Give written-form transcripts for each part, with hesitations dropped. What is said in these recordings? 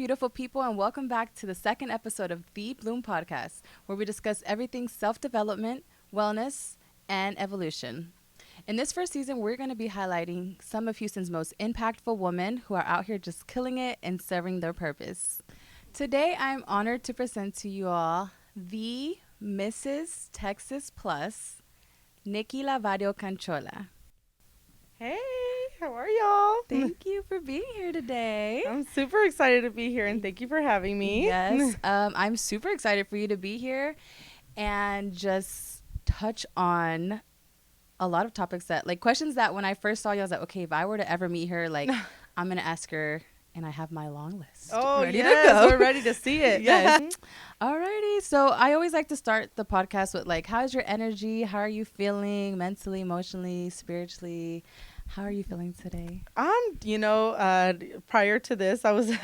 beautiful people, and welcome back to the second episode of The Bloom Podcast, where we discuss everything self-development, wellness, and evolution. In this first season, we're going to be highlighting some of Houston's most impactful women who are out here just killing it and serving their purpose. Today, I'm honored to present to you all the Mrs.Texas Plus, Nikki Lavario Canchola. Hey, how are y'all? Thank you for being here today. I'm super excited to be here, and thank you for having me. Yes, I'm super excited for you to be here and just touch on a lot of topics that, like, questions that when I first saw you, I was like, okay, if I were to ever meet her, like, I'm going to ask her, and I have my long list. Oh, ready yes, to go. we're ready to see it. Yes. Alrighty, so I always like to start the podcast with, like, how's your energy? How are you feeling mentally, emotionally, spiritually? How are you feeling today? Prior to this, I was I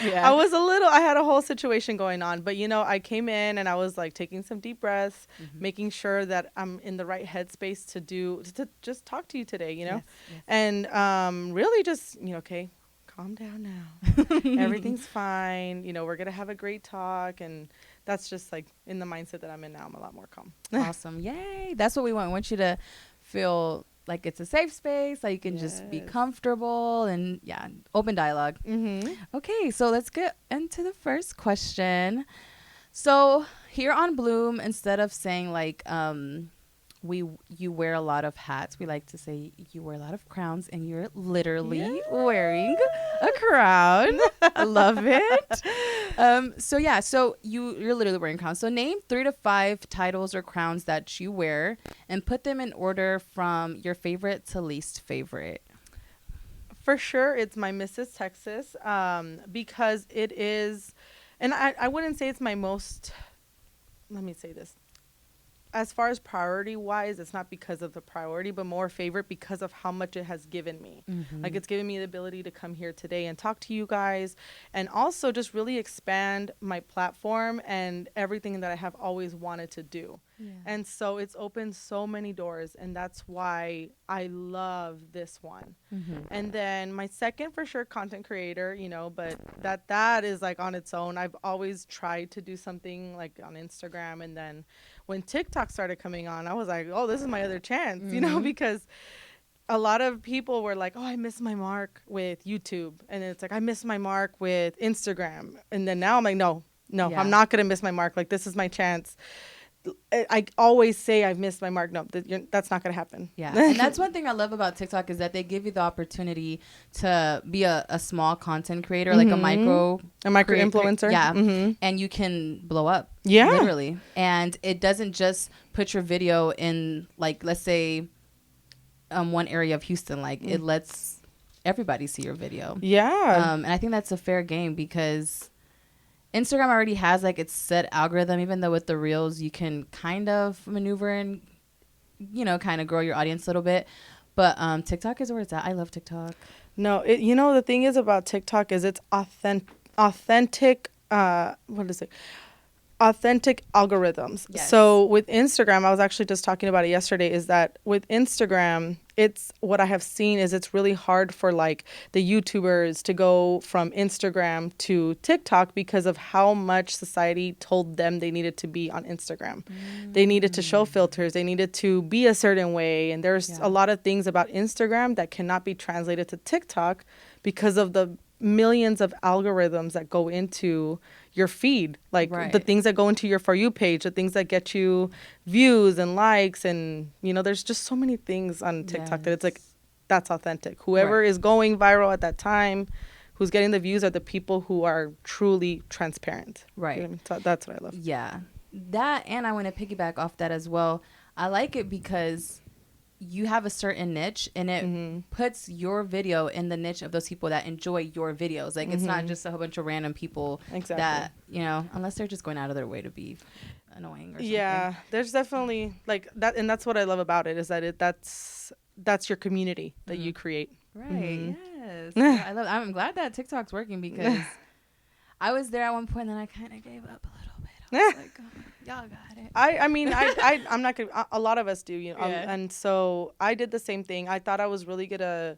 had a whole situation going on, but, I came in and I was like taking some deep breaths, making sure that I'm in the right headspace to just talk to you today, Yes. and really just, okay, calm down now. Everything's fine. We're going to have a great talk. And that's just like in the mindset that I'm in now. I'm a lot more calm. Awesome. Yay. That's what we want. We want you to feel like it's a safe space, like you can just be comfortable and open dialogue. Okay, so let's get into the first question. So here on Bloom, instead of saying like you wear a lot of hats, we like to say you wear a lot of crowns, and you're literally wearing a crown. I love it. So you're literally wearing crowns. So name 3 to 5 titles or crowns that you wear and put them in order from your favorite to least favorite. For sure, it's my Mrs.Texas, because it is, and I wouldn't say it's my most, let me say this. As far as priority wise, it's not because of the priority, but more favorite because of how much it has given me. Like, it's given me the ability to come here today and talk to you guys, and also just really expand my platform and everything that I have always wanted to do. And so it's opened so many doors, and that's why I love this one. And then my second, for sure, content creator, but that is like on its own. I've always tried to do something like on Instagram, and then when TikTok started coming on, I was like, oh, this is my other chance, because a lot of people were like, oh, I missed my mark with YouTube. And then it's like, I missed my mark with Instagram. And then now I'm like, no, I'm not going to miss my mark. Like, this is my chance. I always say I've missed my mark. No, that's not going to happen. Yeah. And that's one thing I love about TikTok is that they give you the opportunity to be a small content creator, like a micro influencer. Yeah. And you can blow up. Yeah. Literally. And it doesn't just put your video in, like, let's say one area of Houston. Like, it lets everybody see your video. Yeah. And I think that's a fair game because Instagram already has like its set algorithm, even though with the reels you can kind of maneuver and, kind of grow your audience a little bit. But TikTok is where it's at. I love TikTok. No, the thing is about TikTok is it's authentic. What is it? Authentic algorithms. Yes. So with Instagram, I was actually just talking about it yesterday, is that with Instagram, it's what I have seen is it's really hard for like the YouTubers to go from Instagram to TikTok because of how much society told them they needed to be on Instagram. They needed to show filters. They needed to be a certain way. And there's a lot of things about Instagram that cannot be translated to TikTok because of the millions of algorithms that go into your feed, like the things that go into your For You page, the things that get you views and likes, and there's just so many things on TikTok that it's like, that's authentic. Whoever is going viral at that time, who's getting the views, are the people who are truly transparent. Right. You know what I mean? So that's what I love. Yeah, that, and I want to piggyback off that as well. I like it because you have a certain niche, and it puts your video in the niche of those people that enjoy your videos. Like, it's not just a whole bunch of random people that, unless they're just going out of their way to be annoying or something. Yeah, there's definitely like that. And that's what I love about it, is that that's your community that you create. Right. Yes. I'm glad that TikTok's working because I was there at one point and then I kind of gave up a little bit. I was like, oh, y'all got it. I'm not gonna. A lot of us do, and so I did the same thing. I thought I was really gonna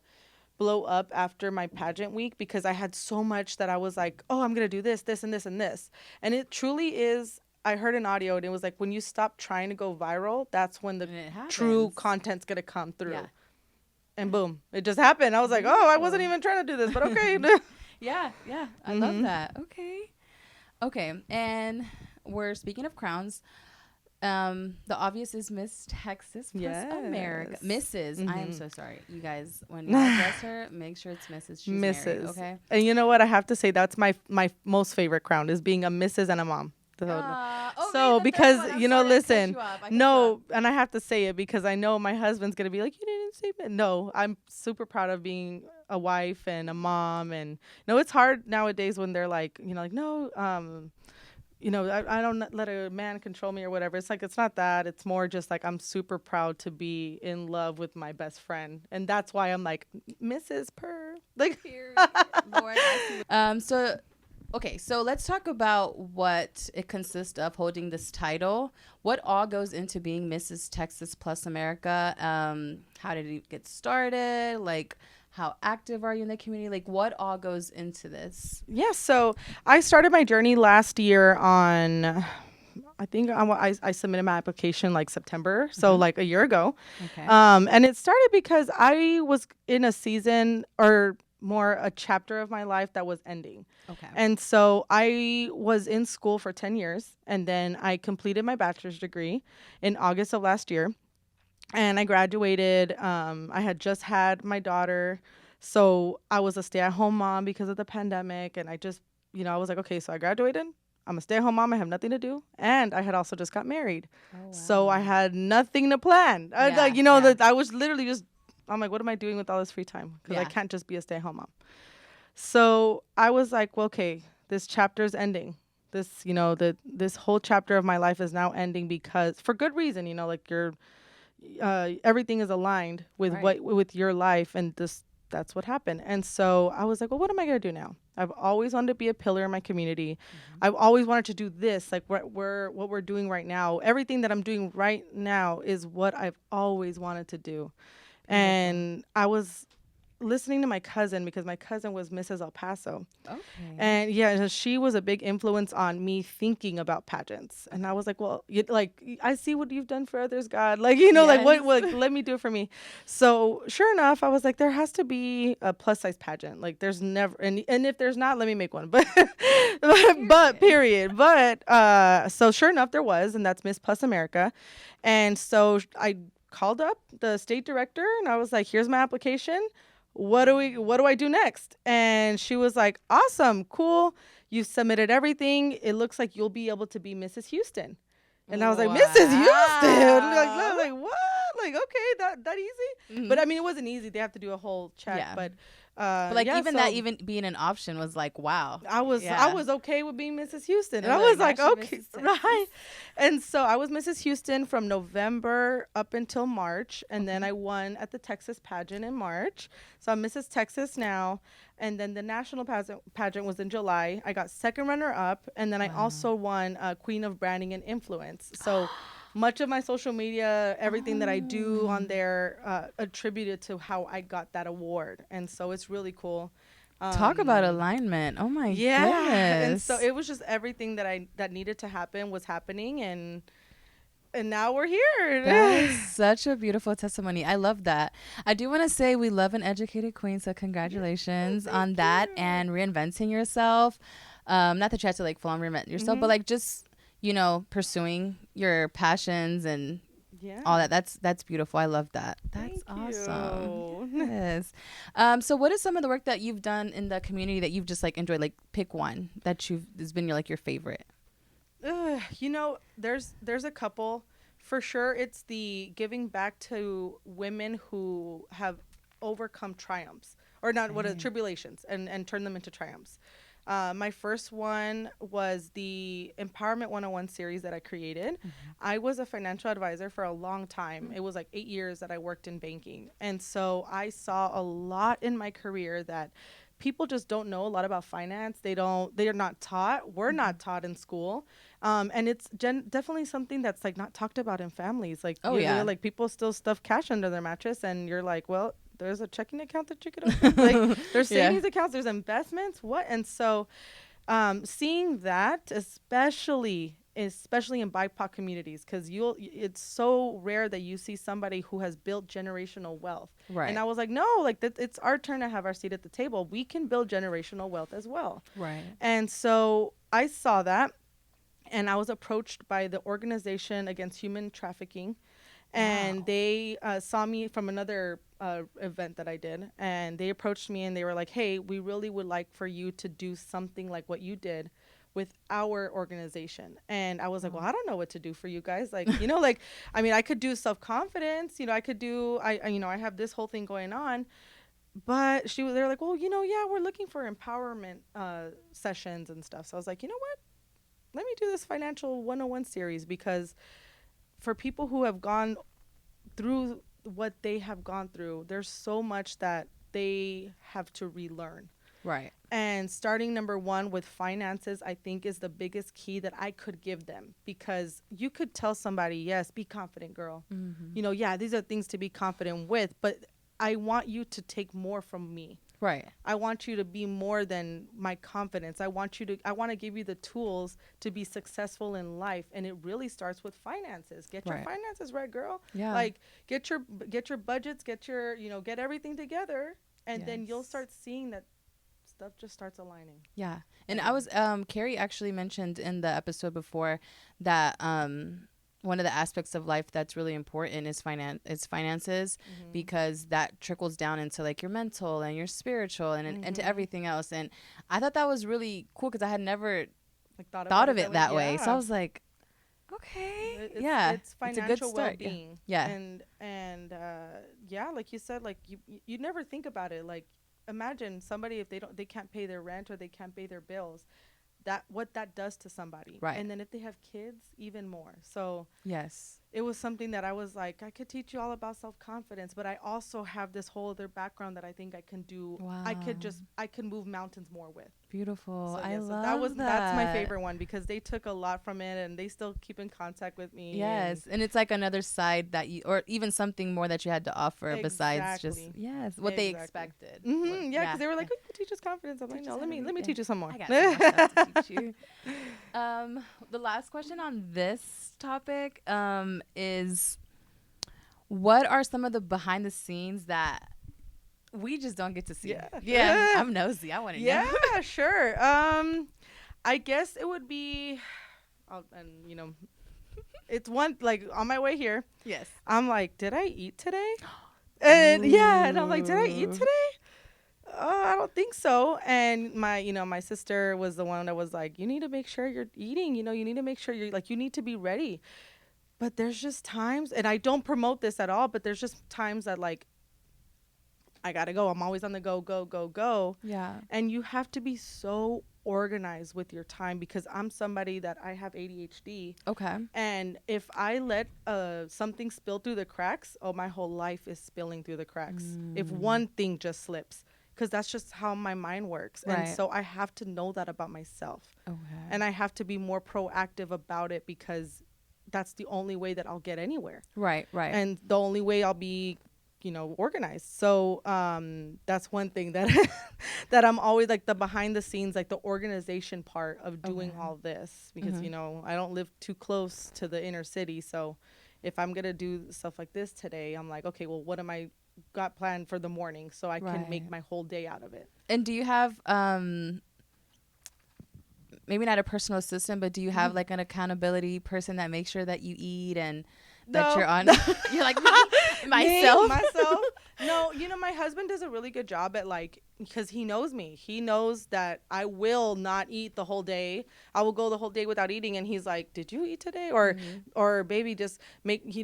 blow up after my pageant week because I had so much that I was like, oh, I'm going to do this, this, and this, and this. And it truly is. I heard an audio and it was like, when you stop trying to go viral, that's when the true content's going to come through. Yeah. And boom, it just happened. I was like, oh, I wasn't even trying to do this, but okay. Yeah. I love that. Okay. And we're speaking of crowns. The obvious is Miss Texas plus America. Mrs. I am so sorry. You guys, when you address her, make sure it's Mrs. She's Mrs. Married, okay? And you know what? I have to say that's my most favorite crown is being a Mrs. and a mom. So because, you know, listen, no, and I have to say it because I know my husband's going to be like, you didn't say that. No, I'm super proud of being a wife and a mom. And, you know, it's hard nowadays when they're like, you know, like, no, you know, I don't let a man control me or whatever. It's like, it's not that. It's more just like I'm super proud to be in love with my best friend. And that's why I'm like, Mrs. Purr. Like, Lord, so let's talk about what it consists of holding this title. What all goes into being Mrs. Texas plus America? How did it get started? Like, how active are you in the community? Like, what all goes into this? Yeah, so I started my journey last year on, I think I submitted my application like September, so like a year ago. Okay. And it started because I was in a season or more a chapter of my life that was ending. Okay. And so I was in school for 10 years and then I completed my bachelor's degree in August of last year. And I graduated. I had just had my daughter. So I was a stay-at-home mom because of the pandemic. And I just, you know, I was like, okay, so I graduated. I'm a stay-at-home mom. I have nothing to do. And I had also just got married. Oh, wow. So I had nothing to plan. That I was literally just, I'm like, what am I doing with all this free time? Because I can't just be a stay-at-home mom. So I was like, well, okay, this chapter's ending. This, you know, this whole chapter of my life is now ending because for good reason, you know, like everything is aligned with with your life, and that's what happened. And so I was like, well, what am I going to do now? I've always wanted to be a pillar in my community. I've always wanted to do this, like what we're doing right now. Everything that I'm doing right now is what I've always wanted to do. And I was listening to my cousin because my cousin was Mrs. El Paso. Okay. And she was a big influence on me thinking about pageants. And I was like, well, I see what you've done for others, God. Like, you know, like what let me do it for me. So sure enough, I was like, there has to be a plus size pageant. Like there's never, and if there's not, let me make one. But, period. So sure enough, there was, and that's Miss Plus America. And so I called up the state director and I was like, here's my application. What do I do next? And she was like, awesome, cool. You submitted everything. It looks like you'll be able to be Mrs. Houston. And I was like, Mrs. Houston? Like what? Like, okay, that easy? Mm-hmm. But I mean, it wasn't easy. They have to do a whole check. Yeah. But even being an option was like, wow. I was okay with being Mrs. Houston. And I was like, okay, right. And so I was Mrs. Houston from November up until March. And then I won at the Texas pageant in March. So I'm Mrs. Texas now. And then the national pageant was in July. I got second runner up. And then I also won Queen of Branding and Influence. So much of my social media, everything that I do on there, attributed to how I got that award. And so it's really cool. Talk about alignment. Oh my goodness. And so it was just everything that needed to happen was happening, and now we're here. That is such a beautiful testimony. I love that. I do want to say we love an educated queen, so congratulations on that and reinventing yourself. Not that you have to like full on reinvent yourself, but like just, you know, pursuing your passions and all that. That's beautiful. I love that. That's awesome. Yes. So what is some of the work that you've done in the community that you've just like enjoyed? Like pick one that has been your favorite. You know, there's a couple. For sure, it's the giving back to women who have overcome triumphs or not tribulations and turn them into triumphs. My first one was the Empowerment 101 series that I created. I was a financial advisor for a long time. It was like 8 years that I worked in banking. And so I saw a lot in my career that people just don't know a lot about finance. They are not taught. We're not taught in school. And it's definitely something that's like not talked about in families. Like, like people still stuff cash under their mattress and you're like, well, There's a checking account that you could open. Like, there's savings accounts, there's investments. What? And so seeing that, especially in BIPOC communities, because it's so rare that you see somebody who has built generational wealth. Right. And I was like, no, like it's our turn to have our seat at the table. We can build generational wealth as well. Right. And so I saw that, and I was approached by the Organization Against Human Trafficking, and they saw me from another event that I did, and they approached me and they were like, hey, we really would like for you to do something like what you did with our organization. And I was like, well, I don't know what to do for you guys. Like, you know, like, I mean, I could do self-confidence, you know, I could do, I have this whole thing going on. But they're like, well, you know, yeah, we're looking for empowerment sessions and stuff. So I was like, you know what? Let me do this financial 101 series, because for people who have gone through what they have gone through, there's so much that they have to relearn. Right. And starting number one with finances, I think, is the biggest key that I could give them, because you could tell somebody, yes, be confident, girl. Mm-hmm. You know, yeah, these are things to be confident with, but I want you to take more from me. Right. I want you to be more than my confidence. I want to give you the tools to be successful in life. And it really starts with finances. Get your finances right, girl. Yeah. Like get your budgets, get everything together. And then you'll start seeing that stuff just starts aligning. Yeah. And I was, Carrie actually mentioned in the episode before that, one of the aspects of life that's really important is finances, because that trickles down into like your mental and your spiritual and into everything else. And I thought that was really cool, because I had never thought of it that way. So I was like, okay, it's financial, it's a good start. well-being. Yeah. And like you said, like you never think about it. Like, imagine somebody, if they can't pay their rent or they can't pay their bills, what that does to somebody. Right. And then if they have kids, even more. So yes, it was something that I was like, I could teach you all about self-confidence, but I also have this whole other background that I think I can do. Wow. I can move mountains more with. Beautiful. So, I love that. That's my favorite one, because they took a lot from it and they still keep in contact with me. Yes. And it's like another side that or even something more that you had to offer besides just, what they expected. Mm-hmm. Yeah. Cause they were like, oh, you teach us confidence. I'm like, no, let me teach you some more. I got some more stuff to teach you. The last question on this topic, is what are some of the behind the scenes that we just don't get to see? Yeah. I'm nosy. I want to know. Yeah, sure. I guess it would be, it's one, like, on my way here. Yes. I'm like, did I eat today? And and I'm like, did I eat today? I don't think so. And my sister was the one that was like, you need to make sure you're eating, you need to make sure you're like, you need to be ready. But there's just times, and I don't promote this at all, but there's just times that, like, I gotta go. I'm always on the go. Yeah. And you have to be so organized with your time, because I'm somebody that I have ADHD. Okay. And if I let something spill through the cracks, my whole life is spilling through the cracks. If one thing just slips, because that's just how my mind works. Right. And so I have to know that about myself. Okay. And I have to be more proactive about it, because that's the only way that I'll get anywhere. Right. And the only way I'll be, organized. So that's one thing that that I'm always like, the behind the scenes, like the organization part of doing all this, because I don't live too close to the inner city. So if I'm gonna do stuff like this today, I'm like, okay, well, what am I got planned for the morning, so I can make my whole day out of it. And do you have maybe not a personal assistant, but do you have like an accountability person that makes sure that you eat and that you're on? You're like, myself. No, my husband does a really good job at, like, because he knows me. He knows that I will not eat the whole day. I will go the whole day without eating, and he's like, "Did you eat today?" Or baby, just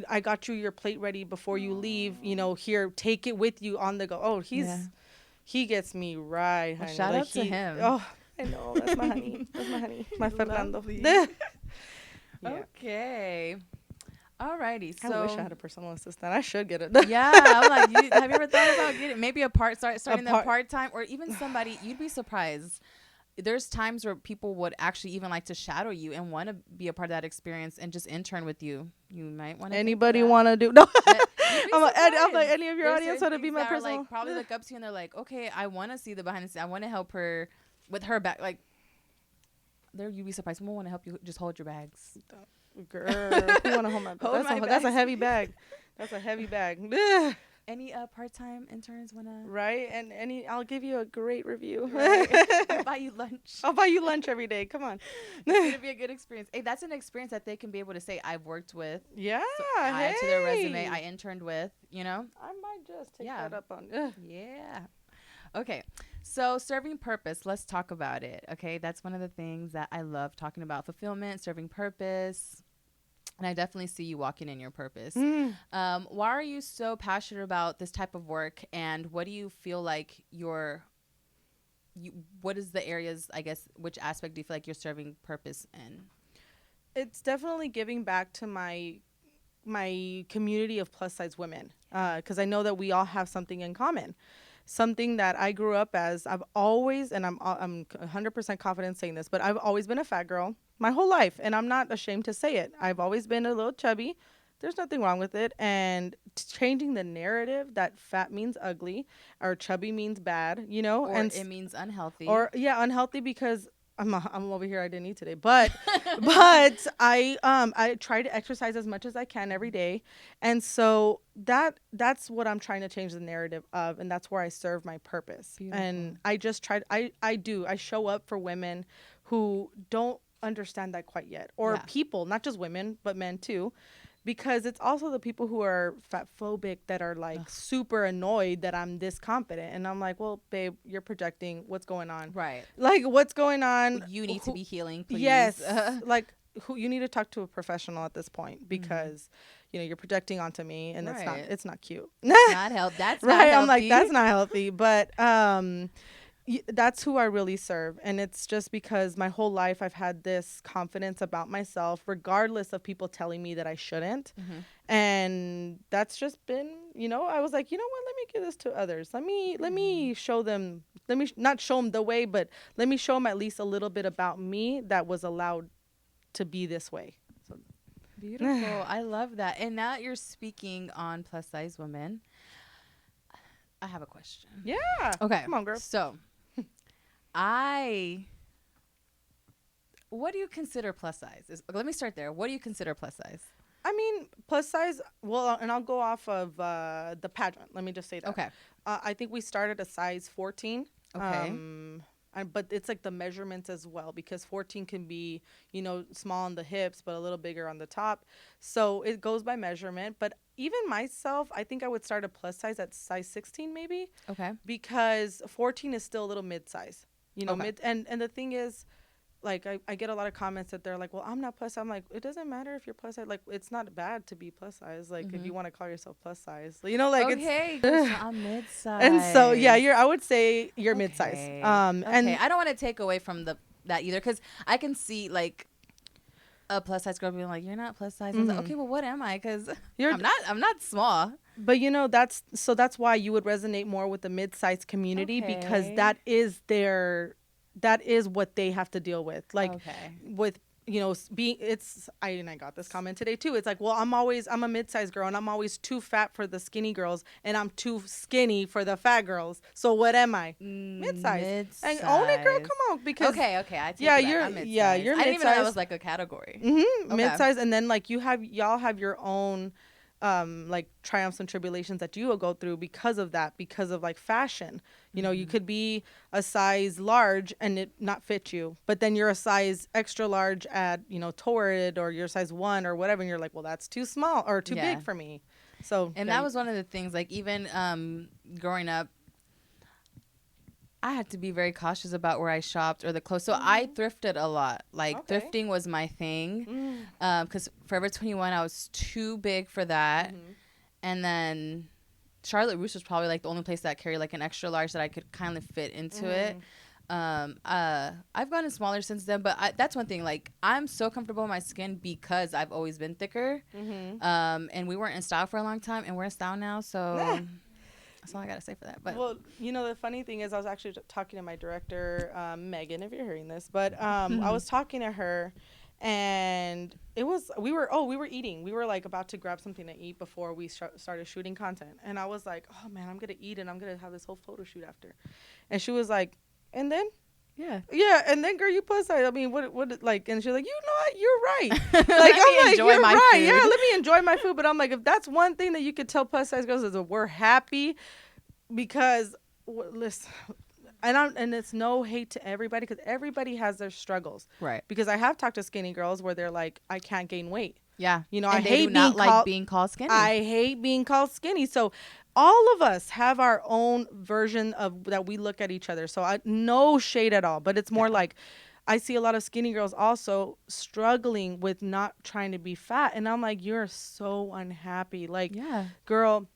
I got you your plate ready before you leave. Here, take it with you on the go. Oh, he gets me right, honey. Well, shout out to him. Oh, I know, that's my honey. My Fernando. Okay. Alrighty, so I wish I had a personal assistant. I should get it. Yeah, I'm like, have you ever thought about getting maybe starting them part-time, or even somebody? You'd be surprised. there's times where people would actually even like to shadow you and want to be a part of that experience and just intern with you. You might want to. Anybody want to do? No. I'm like, any of your there's audience want to be my that personal? Like, probably look up to you and they're like, okay, I want to see the behind the scenes. I want to help her with her bag. Like, there, you'd be surprised. Someone want to help you just hold your bags. Girl, who want to hold my bag? That's a heavy bag. That's a heavy bag. Any part-time interns want to? Right, and I'll give you a great review. Right. I'll buy you lunch. I'll buy you lunch every day. Come on. It's gonna be a good experience. Hey, that's an experience that they can be able to say, I've worked with. Yeah, so add to their resume. I interned with. You know. I might just take that up on. Yeah. Okay. So serving purpose. Let's talk about it. Okay, that's one of the things that I love talking about: fulfillment, serving purpose. And I definitely see you walking in your purpose. Why are you so passionate about this type of work? And what do you feel like what is the areas, I guess, which aspect do you feel like you're serving purpose in? It's definitely giving back to my community of plus size women. Because I know that we all have something in common. Something that I grew up as. I've always, and I'm 100% confident saying this, but I've always been a fat girl my whole life, and I'm not ashamed to say it. I've always been a little chubby. There's nothing wrong with it. And changing the narrative that fat means ugly or chubby means bad, you know, or and it means unhealthy. Or unhealthy because I'm over here. I didn't eat today, but I try to exercise as much as I can every day, and so that's what I'm trying to change the narrative of, and that's where I serve my purpose. Beautiful. And I just tried. I show up for women who don't understand that quite yet, or people, not just women but men too. Because it's also the people who are fat phobic that are like super annoyed that I'm this confident. And I'm like, well, babe, you're projecting. What's going on? Right. Like, what's going on? You need to be healing, please. Yes. Like, you need to talk to a professional at this point because, you know, you're projecting onto me and it's not cute. Not healthy. That's not healthy. I'm like, that's not healthy. But that's who I really serve. And it's just because my whole life I've had this confidence about myself, regardless of people telling me that I shouldn't. And that's just been, you know, I was like, you know what, let me give this to others. Let me show them, let me not show them the way, but let me show them at least a little bit about me that was allowed to be this way. So beautiful. I love that. And now you're speaking on plus size women. I have a question. Yeah. Okay. Come on, girl. So what do you consider plus size? Let me start there. What do you consider plus size? I mean, plus size, well, and I'll go off of the pageant. Let me just say that. Okay. I think we started a size 14. Okay. But it's like the measurements as well, because 14 can be, you know, small on the hips, but a little bigger on the top. So it goes by measurement. But even myself, I think I would start a plus size at size 16 maybe. Okay. Because 14 is still a little mid-size. You know, okay. and the thing is, like, I get a lot of comments that they're like, well, I'm not plus size. I'm like, it doesn't matter if you're plus size. Like, it's not bad to be plus size. Like, if you want to call yourself plus size, you know, like, okay. So I'm mid-size. And so, yeah, I would say you're mid-size. Okay. And I don't want to take away from that either, because I can see, like, a plus size girl being like, you're not plus size. I was like, okay, well, what am I? Because I'm not small. But, you know, that's why you would resonate more with the mid-size community, because that is what they have to deal with. Like, with, you know, I got this comment today too. It's like, well, I'm a mid-sized girl and I'm always too fat for the skinny girls and I'm too skinny for the fat girls. So what am I? Mid-size. And own it, girl. Come on. Because okay. I take that. You're mid-size. I didn't even know that was like a category. Okay. Mid-size. And then like y'all have your own like triumphs and tribulations that you will go through because of like fashion. You know, you could be a size large and it not fit you, but then you're a size extra large at, you know, Torrid, or you're size 1 or whatever, and you're like, well, that's too small or too big for me. So that was one of the things, like, even growing up, I had to be very cautious about where I shopped or the clothes. So I thrifted a lot. Like, thrifting was my thing. Because Forever 21, I was too big for that. And then Charlotte Russe was probably, like, the only place that carried, like, an extra large that I could kind of fit into it. I've gotten smaller since then. But that's one thing. Like, I'm so comfortable in my skin because I've always been thicker. And we weren't in style for a long time. And we're in style now. So... That's all I gotta say for that. But well, you know, the funny thing is, I was actually talking to my director, Megan, if you're hearing this, but I was talking to her, and we were eating. We were like about to grab something to eat before we started shooting content, and I was like, oh man, I'm gonna eat and I'm gonna have this whole photo shoot after, and she was like, and then. Yeah, and then girl, you plus size. I mean, what like? And she's like, you know what? You're right. Like I'm like, you're right. Food. Yeah, let me enjoy my food. But I'm like, if that's one thing that you could tell plus size girls is that we're happy, because listen, and it's no hate to everybody, because everybody has their struggles. Right. Because I have talked to skinny girls where they're like, I can't gain weight. Yeah. You know, and I hate being called skinny. I hate being called skinny. So all of us have our own version of that we look at each other. So no shade at all, but it's more like I see a lot of skinny girls also struggling with not trying to be fat. And I'm like, you're so unhappy. Like, girl,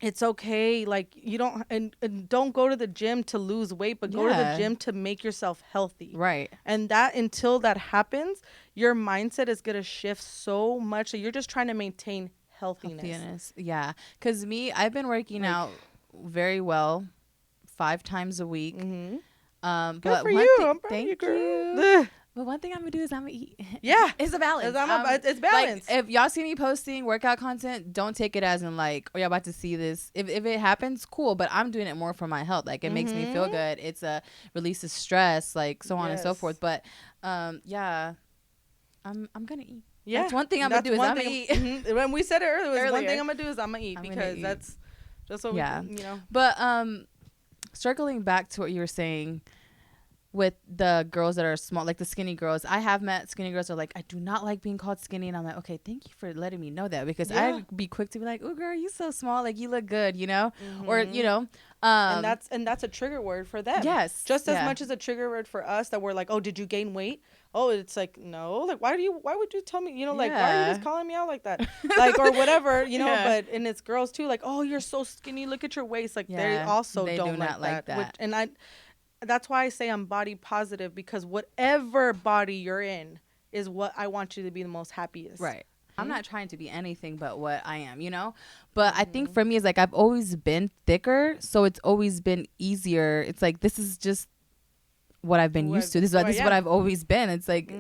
it's okay. Like, you don't and don't go to the gym to lose weight, but go to the gym to make yourself healthy. Right. And that until that happens, your mindset is going to shift so much that you're just trying to maintain healthiness. Yeah. Because I've been working out very well 5 times a week. Mm-hmm. Good but for you. I'm proud of you, girl. But one thing I'm gonna do is I'm gonna eat. Yeah, it's a balance. It's balance. Like, if y'all see me posting workout content, don't take it as in like, oh, y'all about to see this. If it happens, cool. But I'm doing it more for my health. Like, it makes me feel good. It's a release of stress, like so on and so forth. But yeah, I'm gonna eat. Yeah, that's one thing I'm gonna do is I'm gonna eat. When we said it earlier, one thing I'm gonna do is I'm gonna eat, because that's just what we, you know. But circling back to what you were saying with the girls that are small, like the skinny girls, I have met skinny girls that are like, I do not like being called skinny, and I'm like, okay, thank you for letting me know that, because I'd be quick to be like, oh girl, you so small, like you look good, you know, or you know, and that's a trigger word for them. Yes, just as much as a trigger word for us, that we're like, oh, did you gain weight? Oh, it's like, no, like why would you tell me, you know, like why are you just calling me out like that, like, or whatever, you know. But and it's girls too, like, oh, you're so skinny, look at your waist, like they also don't do not like that. Which, that's why I say I'm body positive, because whatever body you're in is what I want you to be the most happiest. Right. I'm not trying to be anything but what I am, you know? But I think for me, it's like I've always been thicker, so it's always been easier. It's like, this is just what I've been used to. This is what I've always been. It's like,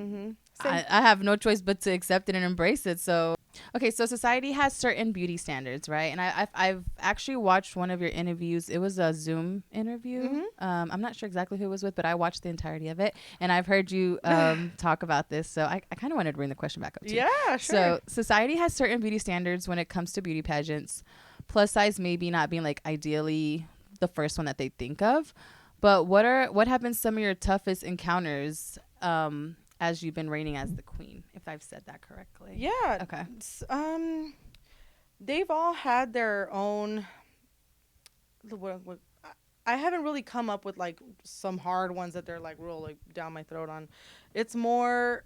I have no choice but to accept it and embrace it. So, okay, so society has certain beauty standards, right? And I've actually watched one of your interviews. It was a Zoom interview. I'm not sure exactly who it was with, but I watched the entirety of it. And I've heard you talk about this. So I kind of wanted to bring the question back up to you. Yeah, sure. So society has certain beauty standards when it comes to beauty pageants. Plus size maybe not being like ideally the first one that they think of. But what have been some of your toughest encounters as you've been reigning as the queen, if I've said that correctly? Yeah. Okay. They've all had their own. I haven't really come up with like some hard ones that they're like real like down my throat on. It's more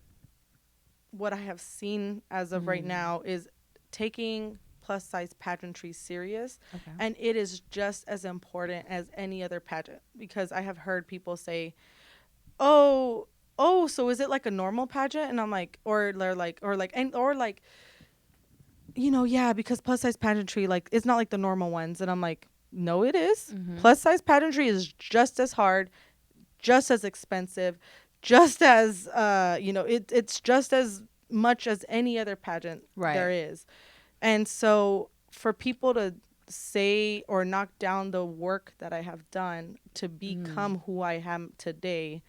what I have seen as of right now is taking plus size pageantry serious, and it is just as important as any other pageant, because I have heard people say, oh, so is it like a normal pageant? And I'm like, or you know, yeah, because plus size pageantry, like, it's not like the normal ones. And I'm like, no, it is. Plus size pageantry is just as hard, just as expensive, just as you know, it's just as much as any other pageant there is. And so for people to say or knock down the work that I have done to become who I am today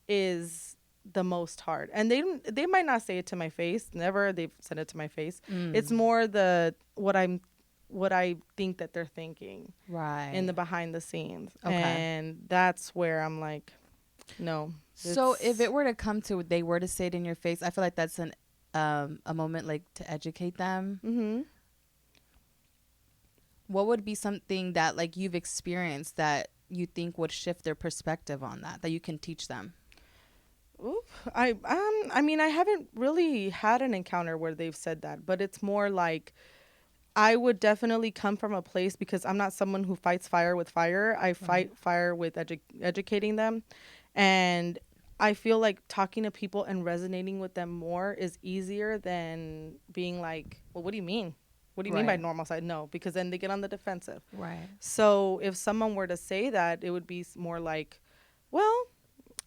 is the most hard. And they might not say it to my face. Never. They've said it to my face. It's more what I think that they're thinking in the behind the scenes. And that's where I'm like, no. So if it were to come to, they were to say it in your face, I feel like that's a moment like to educate them. What would be something that like you've experienced that you think would shift their perspective on that you can teach them? I mean, I haven't really had an encounter where they've said that, but it's more like I would definitely come from a place, because I'm not someone who fights fire with fire. I fight fire with educating them. And I feel like talking to people and resonating with them more is easier than being like, well, what do you mean? What do you mean by Right. normal size? No, because then they get on the defensive. Right. So if someone were to say that, it would be more like, well,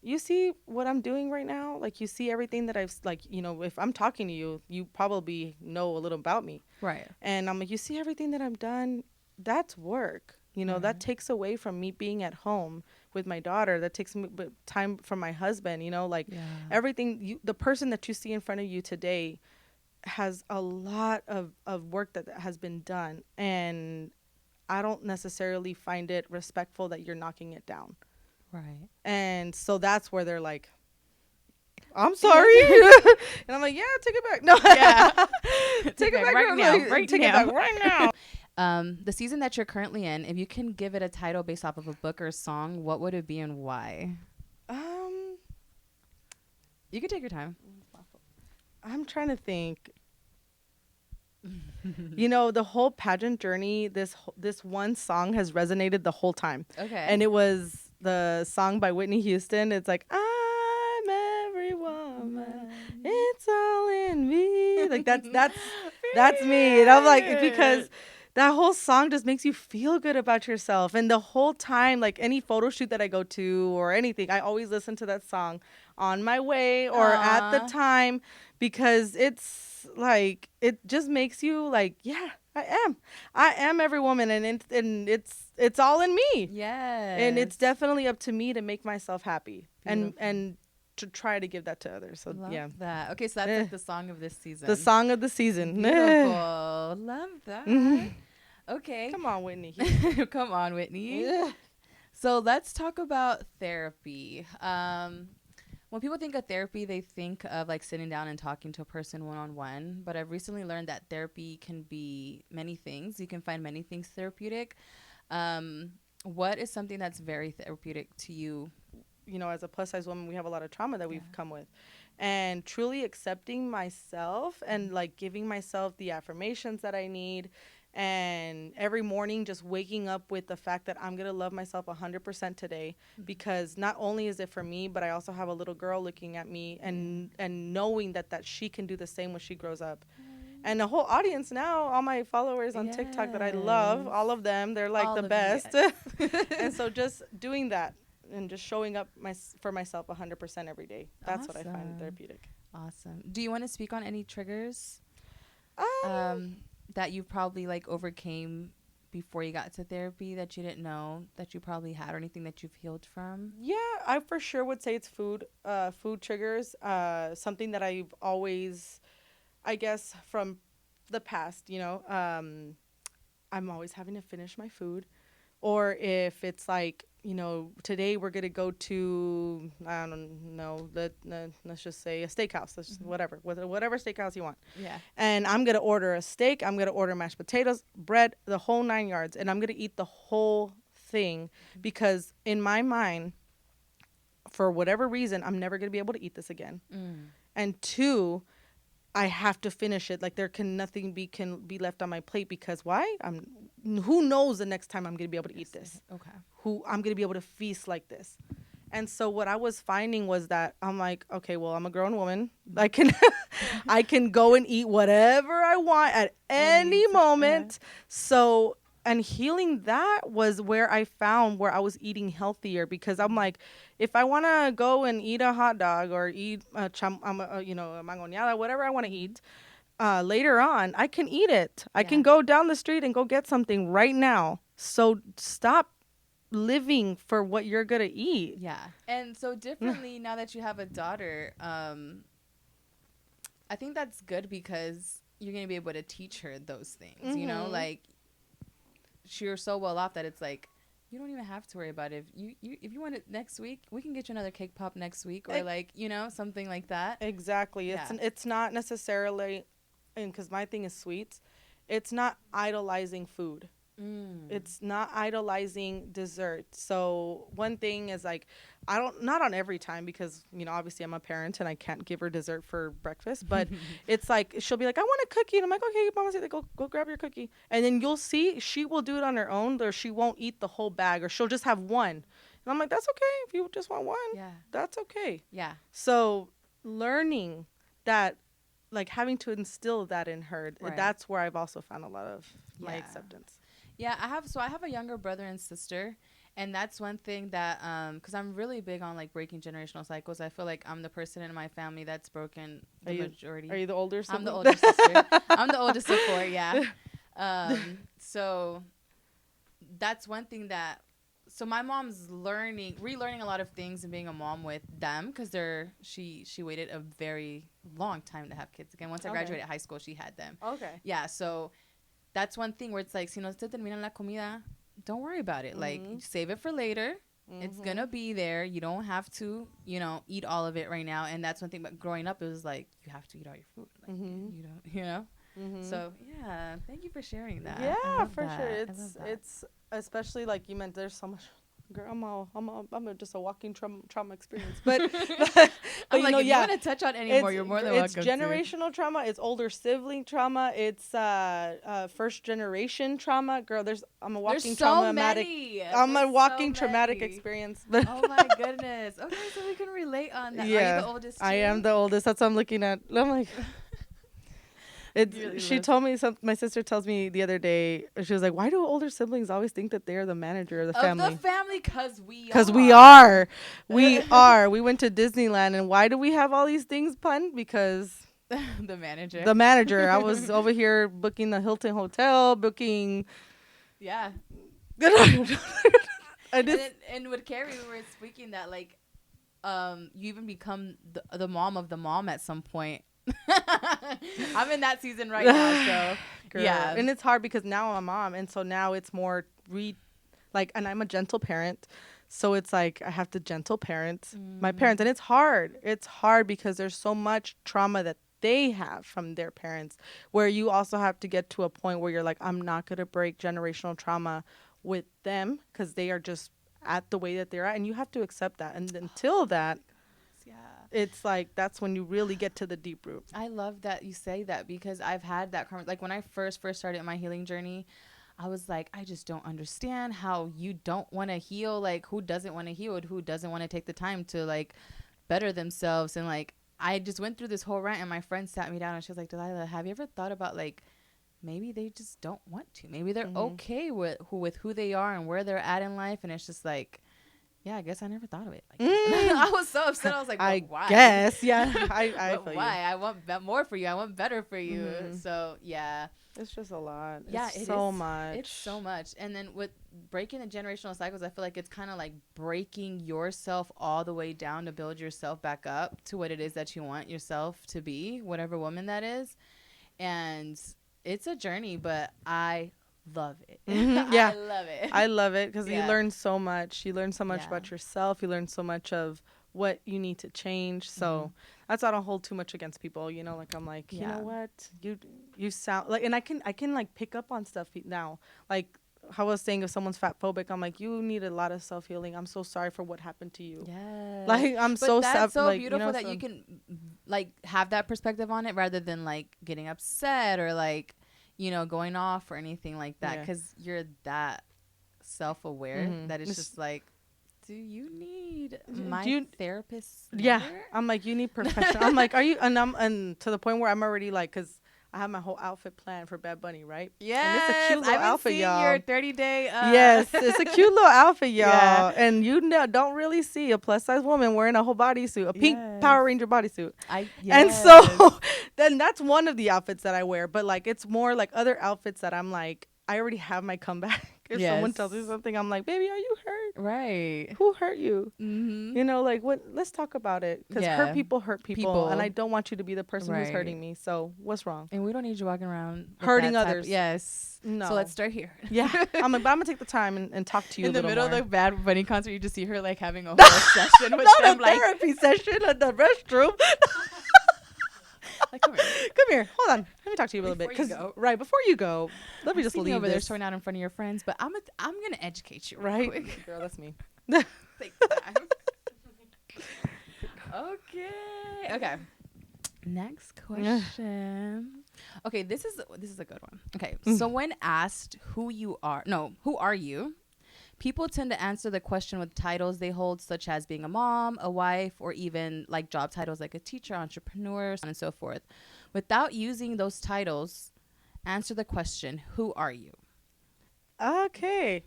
you see what I'm doing right now? Like, you see everything that if I'm talking to you, you probably know a little about me. Right. And I'm like, you see everything that I've done? That's work. That Right. takes away from me being at home with my daughter. That takes me time from my husband, like Yeah. everything. The person that you see in front of you today has a lot of work that has been done. And I don't necessarily find it respectful that you're knocking it down. Right. And so that's where they're like, I'm sorry. And I'm like, yeah, take it back. No, Yeah. take it back right now. Like, Right take now. it back right now. The season that you're currently in, if you can give it a title based off of a book or song, what would it be and why? You can take your time. I'm trying to think. The whole pageant journey, this one song has resonated the whole time. Okay. And it was the song by Whitney Houston. It's like, I'm every woman. It's all in me. Like that's me. And I'm like, because that whole song just makes you feel good about yourself. And the whole time, like any photo shoot that I go to or anything, I always listen to that song on my way or at the time, because it's like, it just makes you like, yeah, I am every woman, and it's all in me. Yes. And it's definitely up to me to make myself happy. And to try to give that to others. So Love yeah. that. Okay, so that's like the song of this season. The song of the season. Beautiful. Love that. Okay. Come on, Whitney. Come on, Whitney. So let's talk about therapy. When people think of therapy, they think of like sitting down and talking to a person one-on-one. But I've recently learned that therapy can be many things. You can find many things therapeutic. What is something that's very therapeutic to you? As a plus size woman, we have a lot of trauma that we've come with, and truly accepting myself and like giving myself the affirmations that I need. And every morning just waking up with the fact that I'm going to love myself 100% today, because not only is it for me, but I also have a little girl looking at me and knowing that she can do the same when she grows up. And the whole audience now, all my followers on TikTok that I love, all of them, they're like all the best. And so just doing that and just showing up for myself 100% every day. That's what I find therapeutic. Awesome. Do you want to speak on any triggers that you probably like overcame before you got to therapy that you didn't know that you probably had, or anything that you've healed from? Yeah, I for sure would say it's food triggers. Something that I've always, I guess, from the past, I'm always having to finish my food. Or if it's like, today we're going to go to, I don't know, let's just say a steakhouse, whatever steakhouse you want. Yeah. And I'm going to order a steak. I'm going to order mashed potatoes, bread, the whole 9 yards. And I'm going to eat the whole thing, because in my mind, for whatever reason, I'm never going to be able to eat this again. And two, I have to finish it. Like, there can nothing be left on my plate, because why? Who knows the next time I'm going to be able to eat this? Okay. Who I'm going to be able to feast like this? And so what I was finding was that I'm like, okay, well, I'm a grown woman. I can go and eat whatever I want at any moment. Yeah. So, and healing that was where I found where I was eating healthier, because I'm like, if I want to go and eat a hot dog or eat a mangoñada, whatever I want to eat, later on, I can eat it. I can go down the street and go get something right now. So stop living for what you're going to eat. Yeah. And so differently now that you have a daughter, I think that's good, because you're going to be able to teach her those things, like you're so well off that it's like, you don't even have to worry about it. If you want it next week, we can get you another cake pop next week, or something like that. Exactly. Yeah. It's not necessarily, and because my thing is sweets, it's not idolizing food. It's not idolizing dessert. So one thing is like, not on every time, because, obviously I'm a parent and I can't give her dessert for breakfast, but it's like, she'll be like, I want a cookie. And I'm like, okay, mama said, go grab your cookie. And then you'll see she will do it on her own, or she won't eat the whole bag, or she'll just have one. And I'm like, that's okay. If you just want one, that's okay. Yeah. So learning that like having to instill that in her, Right. that's where I've also found a lot of my Yeah. acceptance. Yeah, I have a younger brother and sister, and that's one thing that because I'm really big on like breaking generational cycles. I feel like I'm the person in my family that's broken the majority. Are you the older sibling? I'm the older sister. I'm the oldest of four. Yeah. So that's one thing that. So my mom's relearning a lot of things and being a mom with them because she waited a very long time to have kids again. Once I graduated high school, she had them. Okay. Yeah. So that's one thing where it's like, si no te terminan la comida, don't worry about it. Like, save it for later. It's going to be there. You don't have to, eat all of it right now. And that's one thing. But growing up, it was like, you have to eat all your food. Like, you don't, So, yeah, thank you for sharing that. Yeah, for sure. It's especially like you meant, there's so much. Girl, I'm just a walking trauma experience. But I'm like, if you want to touch on any more, you're more than welcome. It's generational trauma. It's older sibling trauma. It's first generation trauma. Girl, I'm a walking traumatic. I'm a walking traumatic experience. Oh my goodness. Okay, so we can relate on that. Yeah, are you the oldest too? I am the oldest. That's what I'm looking at. I'm like. She told me my sister tells me the other day, she was like, why do older siblings always think that they're the manager of the family? Of the family, because we are. We went to Disneyland, and why do we have all these things planned? Because the manager. I was over here booking the Hilton Hotel, booking. Yeah. And with Carrie, we were speaking that like, you even become the mom of the mom at some point. I'm in that season right now, so girl. Yeah, and it's hard because now I'm a mom, and so now it's more and I'm a gentle parent, so it's like I have to gentle parent my parents, and it's hard. It's hard because there's so much trauma that they have from their parents, where you also have to get to a point where you're like, I'm not gonna break generational trauma with them because they are just at the way that they're at, and you have to accept that. And until that. It's like that's when you really get to the deep root. I love that you say that because I've had that like when I first started my healing journey, I was like, I just don't understand how you don't want to heal. Like, who doesn't want to heal? Who doesn't want to take the time to like better themselves? And like, I just went through this whole rant, and my friend sat me down and she was like, Delila, have you ever thought about like maybe they just don't want to? Maybe they're okay with who they are and where they're at in life, and it's just like. Yeah, I guess I never thought of it. Like I was so upset. I was like, well, why? Guess, yeah. I feel why? You. I want more for you. I want better for you. So, yeah. It's just a lot. Yeah, it's so much. It's so much. And then with breaking the generational cycles, I feel like it's kind of like breaking yourself all the way down to build yourself back up to what it is that you want yourself to be, whatever woman that is. And it's a journey, but I love it. Yeah. I love it. I love it because you learn so much. You learn so much about yourself. You learn so much of what you need to change. So that's why I don't hold too much against people. Like I'm like, you know what? You sound like, and I can like pick up on stuff now. Like how I was saying, if someone's fat phobic, I'm like, you need a lot of self healing. I'm so sorry for what happened to you. Yeah. Like that's so beautiful that you can like have that perspective on it rather than like getting upset or like. Going off or anything like that, because you're that self-aware that it's just like, do you need my therapist? Yeah, I'm like, you need professional. I'm like, are you? And to the point where I'm already like, because I have my whole outfit planned for Bad Bunny, right? Yeah, and it's a cute little outfit, y'all. Your 30-day. Yes, it's a cute little outfit, y'all. Yeah. And you don't really see a plus size woman wearing a whole bodysuit, a pink Power Ranger bodysuit. And so then that's one of the outfits that I wear. But like, it's more like other outfits that I'm like, I already have my comeback. If someone tells me something, I'm like, baby, are you hurt? Right. Who hurt you? Like, what? Let's talk about it. Because hurt people. And I don't want you to be the person who's hurting me. So what's wrong? And we don't need you walking around hurting others. Yes. No. So let's start here. Yeah. I'm going to take the time and talk to you in the middle more. of the Bad Bunny concert, you just see her like having a whole session with them. Not a therapy session in the restroom. Like, come here. Hold on. Let me talk to you a little bit. Right before you go, let me just leave over there showing out in front of your friends. But I'm gonna educate you, right? Quick. Girl, that's me. Take the time. Okay. Next question. Okay, this is a good one. Okay, so when asked who are you? People tend to answer the question with titles they hold, such as being a mom, a wife, or even like job titles like a teacher, entrepreneur, so on and so forth. Without using those titles, answer the question, who are you? Okay.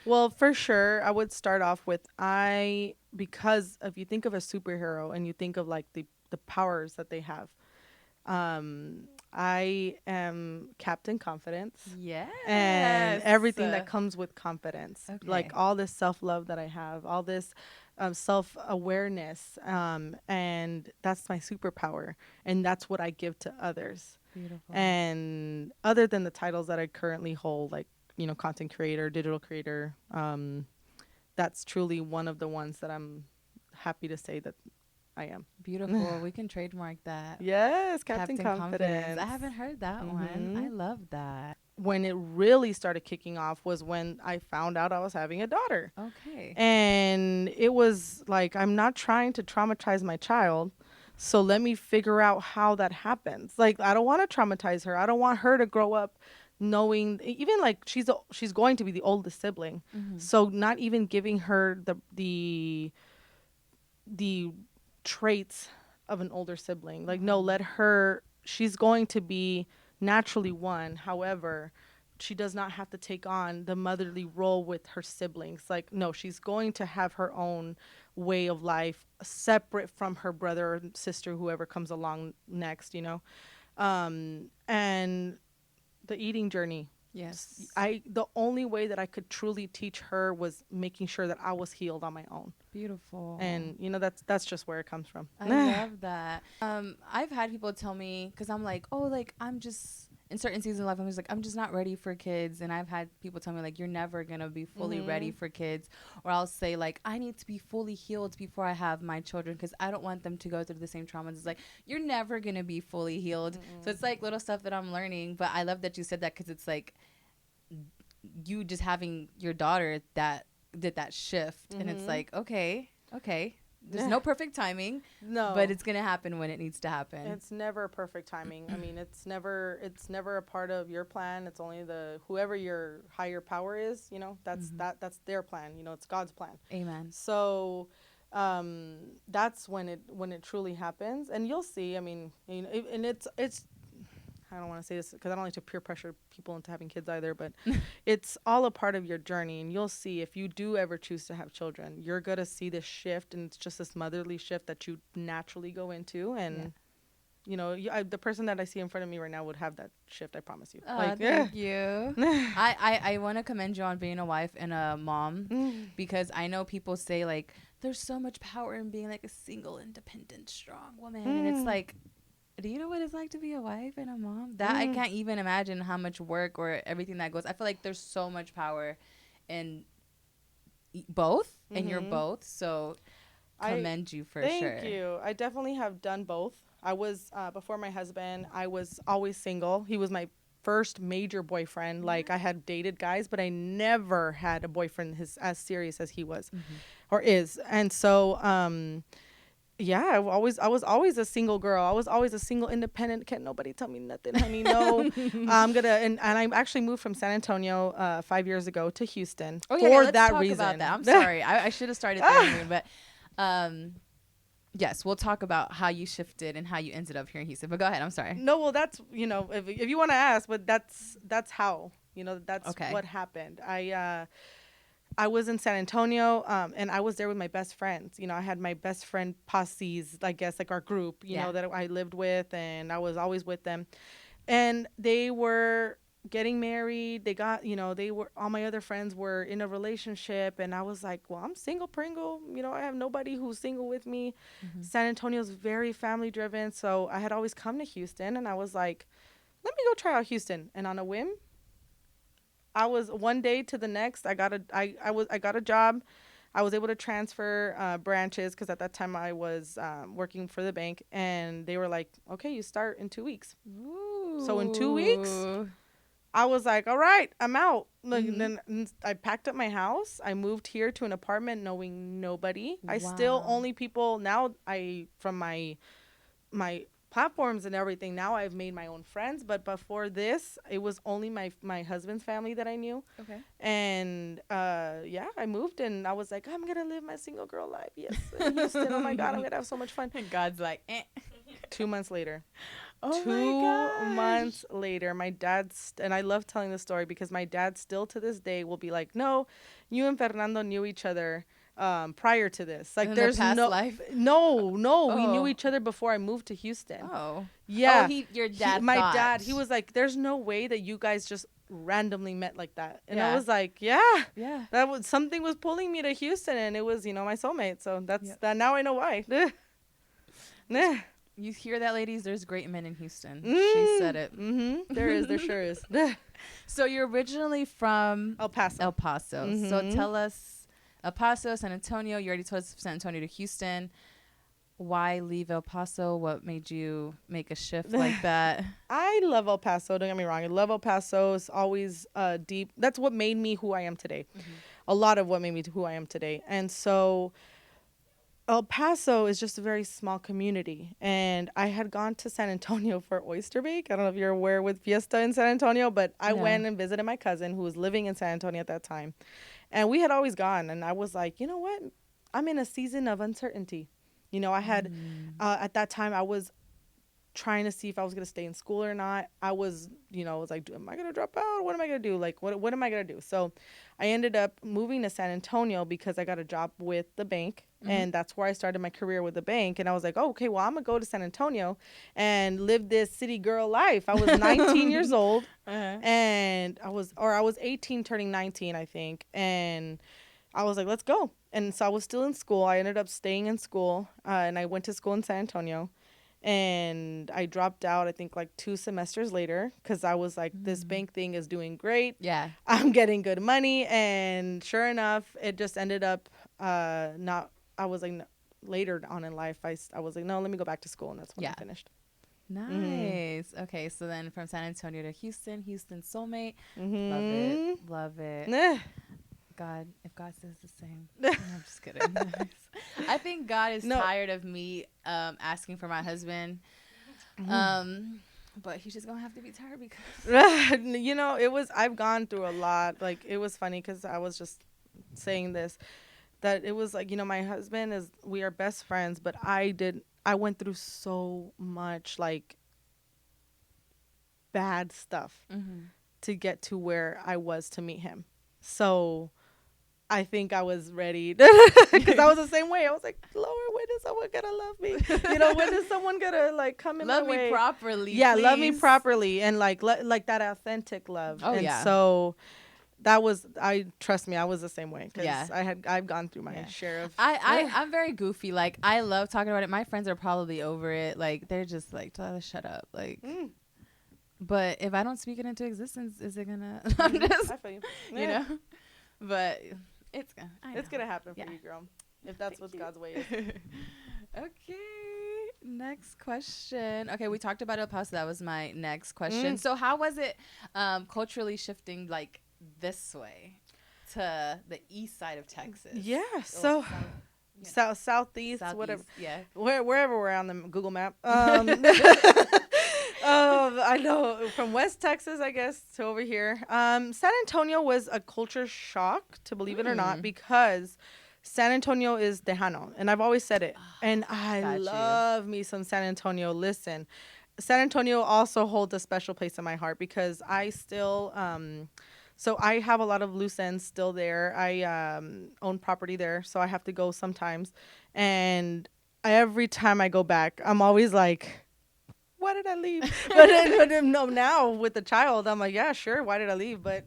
Well, for sure, I would start off with because if you think of a superhero and you think of like the powers that they have, I am Captain Confidence. Yes. And everything that comes with confidence, Okay. like all this self-love that I have, all this self-awareness, and that's my superpower, and that's what I give to others. Beautiful. And other than the titles that I currently hold, like, content creator, digital creator, that's truly one of the ones that I'm happy to say that I am. Beautiful. We can trademark that. Yes, Captain Confidence. I haven't heard that one. I love that. When it really started kicking off was when I found out I was having a daughter. Okay. And it was like, I'm not trying to traumatize my child, so let me figure out how that happens. Like, I don't want to traumatize her. I don't want her to grow up knowing, even like she's going to be the oldest sibling. So not even giving her the traits of an older sibling. Like, no, she's going to be naturally one. However, she does not have to take on the motherly role with her siblings. Like, no, she's going to have her own way of life separate from her brother or sister, whoever comes along next, and the eating journey. Yes. The only way that I could truly teach her was making sure that I was healed on my own. Beautiful. And that's just where it comes from. I love that. I've had people tell me, because I'm like, oh, like, I'm just in certain seasons of life, I'm just like, I'm just not ready for kids. And I've had people tell me, like, you're never gonna be fully ready for kids. Or I'll say, like, I need to be fully healed before I have my children, because I don't want them to go through the same traumas. It's like, you're never gonna be fully healed. So it's like little stuff that I'm learning. But I love that you said that, because it's like you just having your daughter that did that shift. And it's like, okay, there's no perfect timing. No, but it's gonna happen when it needs to happen. It's never perfect timing. I mean, it's never a part of your plan. It's only whoever your higher power is. That's their plan. It's God's plan. Amen. So that's when it truly happens, and you'll see. I mean, and it's I don't want to say this because I don't like to peer pressure people into having kids either, but it's all a part of your journey. And you'll see, if you do ever choose to have children, you're going to see this shift, and it's just this motherly shift that you naturally go into. And, the person that I see in front of me right now would have that shift, I promise you. Thank you. I want to commend you on being a wife and a mom, because I know people say, like, there's so much power in being, like, a single, independent, strong woman. And it's like, do you know what it's like to be a wife and a mom? That I can't even imagine how much work or everything that goes. I feel like there's so much power in both, and you're both. So commend you for sure. Thank you. I definitely have done both. I was, before my husband, I was always single. He was my first major boyfriend. Like, I had dated guys, but I never had a boyfriend as serious as he was or is. And so, yeah, I was always a single girl. I was always a single independent. Can't nobody tell me nothing, honey. No, and I actually moved from San Antonio 5 years ago to Houston for let's that talk reason. About that. I'm sorry, I should have started there, but yes, we'll talk about how you shifted and how you ended up here in Houston. But go ahead. I'm sorry. No, well, that's if you want to ask, but that's how that's okay. What happened. I was in San Antonio, and I was there with my best friends. I had my best friend posses, I guess, like our group, you know, that I lived with, and I was always with them. And they were getting married. They got, all my other friends were in a relationship, and I was like, well, I'm single Pringle. I have nobody who's single with me. San Antonio's very family driven, so I had always come to Houston, and I was like, let me go try out Houston. And on a whim, I was one day to the next. I got a job. I was able to transfer branches, because at that time I was working for the bank, and they were like, okay, you start in 2 weeks. Ooh. So in 2 weeks, I was like, all right, I'm out. Then I packed up my house. I moved here to an apartment knowing nobody. Wow. I still only people now. From my platforms and everything, now I've made my own friends, but before this it was only my husband's family that I knew. Okay. And I moved, and I was like, I'm gonna live my single girl life. Yes, in Houston. Oh my God, I'm gonna have so much fun. And God's like, 2 months later. Oh Two my months later, my dad's, and I love telling this story because my dad still to this day will be like, no, you and Fernando knew each other prior to this. Like, In the there's past no, life? no, we knew Oh. each other before I moved to Houston. Oh. Yeah. Oh, your dad My thought. dad, he was like, there's no way that you guys just randomly met like that. And I Yeah. was like, yeah, Yeah. that was something was pulling me to Houston, and it was, my soulmate. So that's Yep. that. Now I know why. Nah. You hear that, ladies? There's great men in Houston. Mm. She said it. Mm-hmm. There sure is. So you're originally from El Paso. El Paso. Mhm. So tell us, El Paso, San Antonio. You already told us San Antonio to Houston. Why leave El Paso? What made you make a shift like that? I love El Paso. Don't get me wrong. I love El Paso. It's always deep. That's what made me who I am today. Mm-hmm. A lot of what made me who I am today. And so El Paso is just a very small community. And I had gone to San Antonio for Oyster Bake. I don't know if you're aware with Fiesta in San Antonio, but I went and visited my cousin who was living in San Antonio at that time. And we had always gone. And I was like, you know what? I'm in a season of uncertainty. I had, at that time, I was trying to see if I was going to stay in school or not. I was like, am I going to drop out? What am I going to do? Like, what am I going to do? So I ended up moving to San Antonio because I got a job with the bank. Mm-hmm. And that's where I started my career with the bank. And I was like, oh, okay, well, I'm going to go to San Antonio and live this city girl life. I was 19 years old. And I was 18 turning 19, I think. And I was like, let's go. And so I was still in school. I ended up staying in school, and I went to school in San Antonio. And I dropped out, I think, like 2 semesters later because I was like, this bank thing is doing great. Yeah. I'm getting good money. And sure enough, it just ended up not, I was like, later on in life, I was like, no, let me go back to school. And that's when I finished. Nice. Mm-hmm. Okay, so then from San Antonio to Houston soulmate. Mm-hmm. Love it. God, if God says the same. No, I'm just kidding. I think God is tired of me asking for my husband. But he's just going to have to be tired because... I've gone through a lot. Like, it was funny because I was just saying this, that it was like, my husband we are best friends, but I went through so much, like, bad stuff to get to where I was to meet him. So I think I was ready because I was the same way. I was like, Lord, when is someone gonna love me? When is someone gonna like come in love my way? Me properly? Yeah, please. Love me properly and like that authentic love. Oh, and yeah. So trust me, I was the same way because I've gone through my share of. I'm very goofy. Like, I love talking about it. My friends are probably over it. Like, they're just like, shut up. Like. But if I don't speak it into existence, is it gonna? I'm just, I feel you. But it's gonna happen for you, girl. If that's what God's way is. Okay, next question. Okay, we talked about El Paso. That was my next question. So how was it culturally shifting like this way to the east side of Texas? Yeah. So. Southeast, whatever. Yeah. Wherever we're on the Google map. I know from West Texas, I guess, to over here. San Antonio was a culture shock, to believe it or not, because San Antonio is Tejano, and I've always said it. And I love me some San Antonio. Listen, San Antonio also holds a special place in my heart because I still, so I have a lot of loose ends still there. I own property there, so I have to go sometimes. And every time I go back, I'm always like, why did I leave? but no, now with the child, I'm like, yeah, sure. Why did I leave? But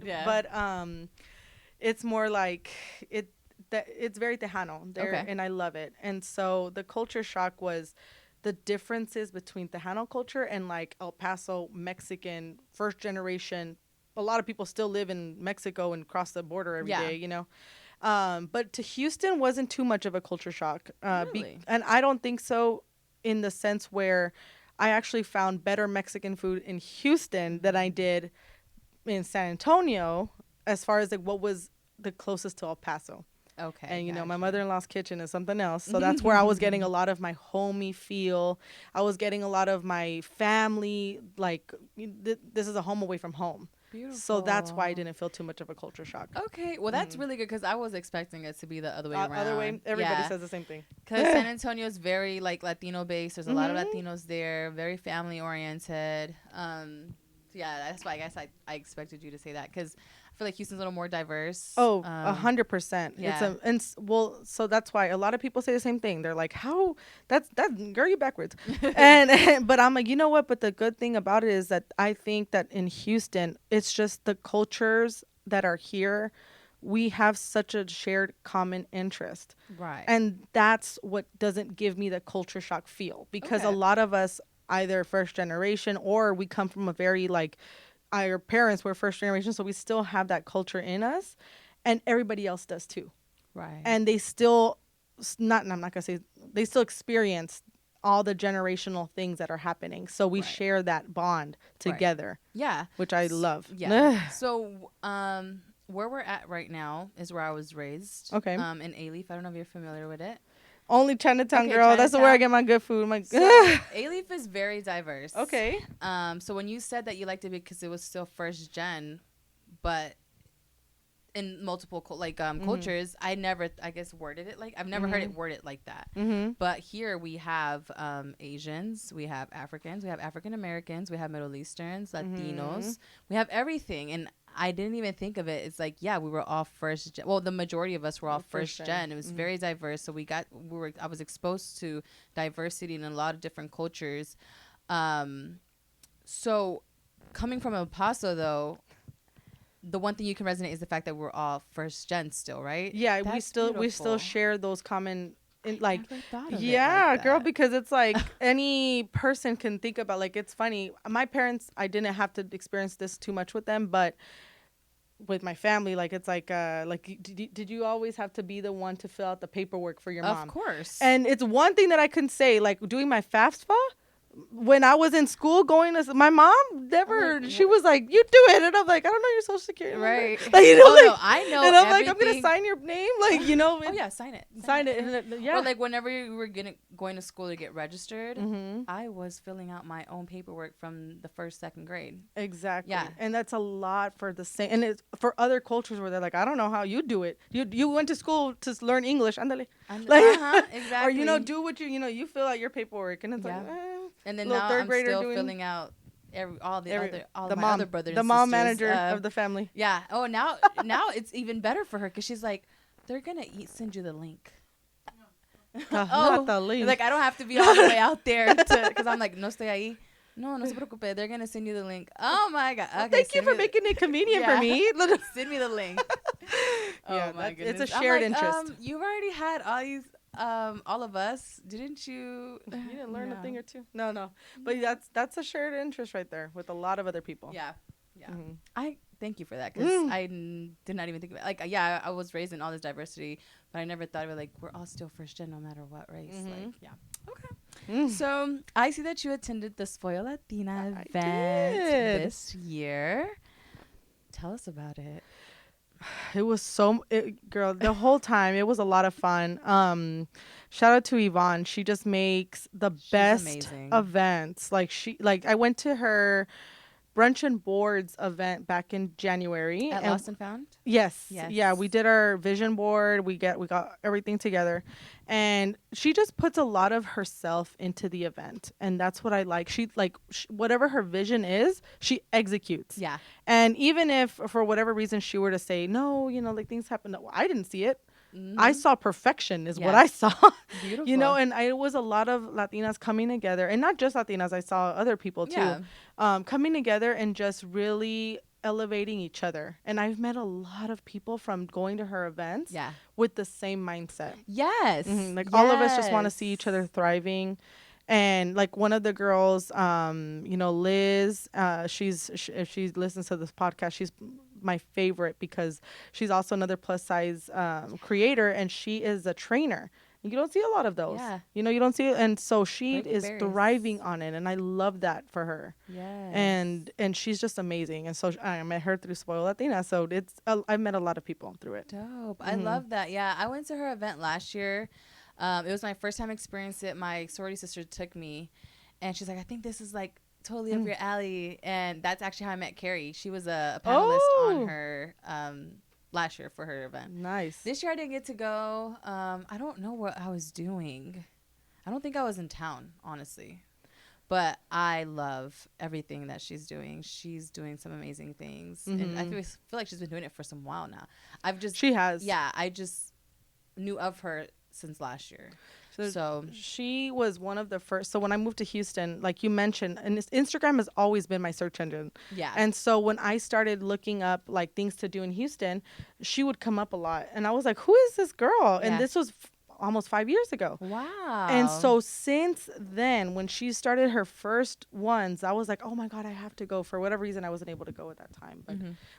it's more like it's very Tejano there, and I love it. And so the culture shock was the differences between Tejano culture and like El Paso Mexican first generation. A lot of people still live in Mexico and cross the border every day, But to Houston wasn't too much of a culture shock. Really? And I don't think so in the sense where I actually found better Mexican food in Houston than I did in San Antonio as far as like what was the closest to El Paso. Okay. And, my gotcha. mother-in-law's kitchen is something else. So that's where I was getting a lot of my homey feel. I was getting a lot of my family, like, this is a home away from home. Beautiful. So that's why I didn't feel too much of a culture shock. Okay. Well, that's really good because I was expecting it to be the other way around. Other way, everybody says the same thing. Because San Antonio is very, like, Latino-based. There's a lot of Latinos there, very family-oriented. So yeah, that's why I guess I expected you to say that because I feel like Houston's a little more diverse. Oh, 100%. Yeah. So that's why a lot of people say the same thing. They're like, "How? That's girl, you backwards." But I'm like, you know what? But the good thing about it is that I think that in Houston, it's just the cultures that are here. We have such a shared common interest, Right. and that's what doesn't give me the culture shock feel because a lot of us either first generation or we come from a very like our parents were first generation, so we still have that culture in us, and everybody else does too. Right. And they still I'm not gonna say they still experience all the generational things that are happening. So we share that bond together. Right. Yeah. Which I love. Yeah. So where we're at right now is where I was raised. Okay. In A-Leaf. I don't know if you're familiar with it. Only Chinatown, Okay, girl. Chinatown. That's where I get my good food. So A-Leaf is very diverse. Okay. So when you said that you liked it because it was still first gen, but in multiple cultures, I never, I guess, worded it like I've never heard it worded like that. But here we have Asians, we have Africans, we have African Americans, we have Middle Easterns, Latinos, we have everything, and I didn't even think of it. It's like, yeah, we were all first gen. Well, the majority of us were all first gen. It was very diverse. So I was exposed to diversity in a lot of different cultures. So coming from El Paso, though, the one thing you can resonate is the fact that we're all first gen still, right? Yeah, That's we still share those common like never thought of it yeah, like girl, that. because it's like any person can think about, like, it's funny. My parents, I didn't have to experience this too much with them, but with my family, like, it's like did you always have to be the one to fill out the paperwork for your mom? Of course. And it's one thing that I can say, like, doing my FAFSA when I was in school going to my mom never she was like, you do it, and I'm like, I don't know your social security number. Right. Like, No, I know. and I'm like, I'm gonna sign your name, like, Oh yeah, sign it. sign it. And yeah. Or like whenever you were going to school to get registered, I was filling out my own paperwork from the first, second grade. Exactly. Yeah. And that's a lot for the same, and it's for other cultures where they're like, I don't know how you do it. You went to school to learn English, andale. Like, exactly. or do what you fill out your paperwork, and it's like, and then little now third I'm grader still doing filling out all my mom, other brothers. the and mom sisters, manager of the family. Yeah. Oh, now it's even better for her because she's like, they're gonna send you the link. Not the link. Like I don't have to be all the way out there because I'm like, no estoy ahí. No se preocupe. They're gonna send you the link. Oh my god. Okay, Thank you for making it convenient for me. Send me the link. Yeah, oh my goodness. It's a shared interest. You've already had all these. All of us, didn't you? You didn't learn a thing or two. No, but that's a shared interest right there with a lot of other people. Yeah. I thank you for that because I did not even think of it. Like, yeah, I was raised in all this diversity, but I never thought of it like we're all still first gen no matter what race. Like, yeah. Okay. So I see that you attended the Spoil Latina event this year. Tell us about it. It was girl, the whole time it was a lot of fun. Shout out to Yvonne. She just makes the best amazing. Events. Like I went to her Brunch and Boards event back in January At Lost and Found? Yes. Yeah, we did our vision board. We got everything together, and she just puts a lot of herself into the event, and that's what I like. She whatever her vision is, she executes. Yeah. And even if for whatever reason she were to say no, like things happen. No, I didn't see it. I saw perfection is what I saw. Beautiful. And it was a lot of Latinas coming together, and not just Latinas. I saw other people too, coming together and just really elevating each other. And I've met a lot of people from going to her events with the same mindset. Yes. All of us just want to see each other thriving. And like one of the girls, Liz, if she listens to this podcast, she's my favorite because she's also another plus size creator, and she is a trainer. You don't see a lot of those. Yeah. You know, you don't see it. And so she Breaking is berries. thriving on it. And I love that for her. Yes. And she's just amazing. And so I met her through Spoil Latina. So I met a lot of people through it. Dope. I love that. Yeah. I went to her event last year. It was my first time experiencing it. My sorority sister took me, and she's like, I think this is like totally up your alley. And that's actually how I met Carrie. She was a panelist on her last year for her event. Nice. This year I didn't get to go. I don't know what I was doing. I don't think I was in town, honestly. But I love everything that she's doing. She's doing some amazing things. And I feel like she's been doing it for some while now. She has. Yeah, I just knew of her since last year. So she was one of the first. So when I moved to Houston, like you mentioned, and Instagram has always been my search engine. Yeah. And so when I started looking up like things to do in Houston, she would come up a lot. And I was like, who is this girl? And this was almost 5 years ago. Wow. And so since then, when she started her first ones, I was like, oh my God, I have to go. For whatever reason, I wasn't able to go at that time.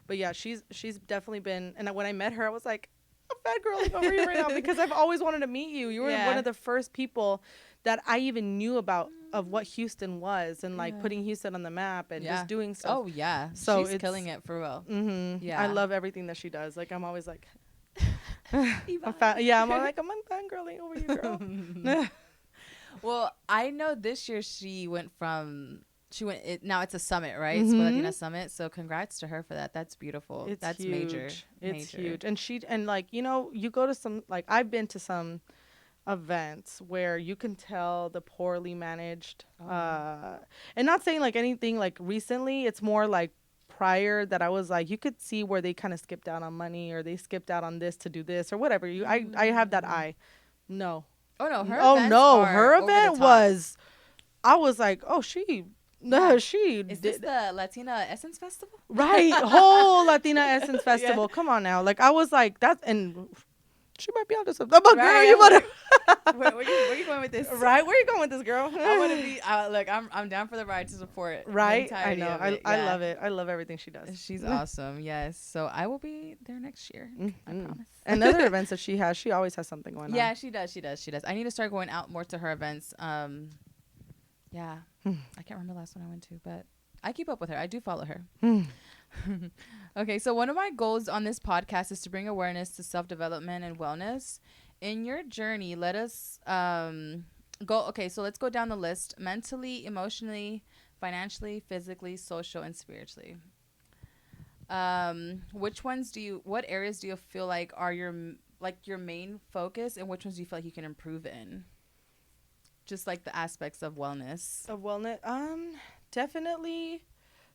But yeah, she's definitely been. And when I met her, I was like, I'm fangirling over you right now because I've always wanted to meet you. You were one of the first people that I even knew about of what Houston was and like putting Houston on the map and just doing stuff. Oh yeah, so she's killing it for real. Yeah, I love everything that she does. Like I'm always like, I'm fangirling over you, girl. Well, I know this year now it's a summit, right? It's Latina Summit. So congrats to her for that. That's beautiful. That's huge. major. It's huge. And like, you know, you go to some, like I've been to some events where you can tell the poorly managed, and not saying like anything like recently, it's more like prior that I was like, you could see where they kind of skipped out on money or they skipped out on this to do this or whatever. I have that eye. No. Oh no, her event was, I was like, oh, she is this the Latina Essence Festival? Right, whole Latina Essence Festival. Come on now, like I was like that, and she might be onto something. But girl, you better. Where you going with this? Right, where you going with this, girl? I want to be. Look, I'm down for the ride to support. Right, I know. I love it. I love everything she does. She's awesome. Yes, so I will be there next year. I promise. And other events that she has, she always has something going on. Yeah, she does. I need to start going out more to her events. Yeah, I can't remember the last one I went to, but I keep up with her. I do follow her. Okay, so one of my goals on this podcast is to bring awareness to self-development and wellness. In your journey, let us go. Okay, so let's go down the list: mentally, emotionally, financially, physically, social, and spiritually. What areas do you feel like are your main focus, and which ones do you feel like you can improve in? Just like the aspects of wellness. Definitely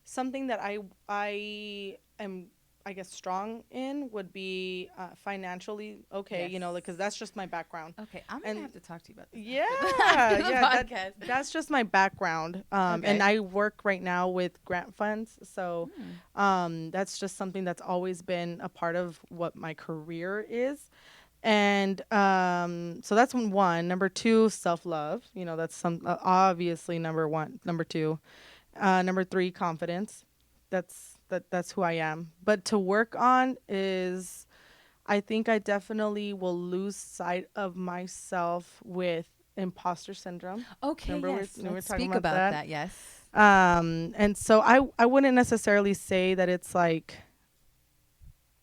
something that I am, I guess, strong in would be financially okay. Yes. You know, because that's just my background. Okay, I'm gonna have to talk to you about this. Yeah, that's just my background. And I work right now with grant funds, so that's just something that's always been a part of what my career is. And so that's one. Number two, self-love. You know, that's obviously number one. Number two, number three, confidence. That's who I am. But to work on is, I think I definitely will lose sight of myself with imposter syndrome. Okay, remember yes. we were Let's talking speak about that. Yes. And so I wouldn't necessarily say that it's like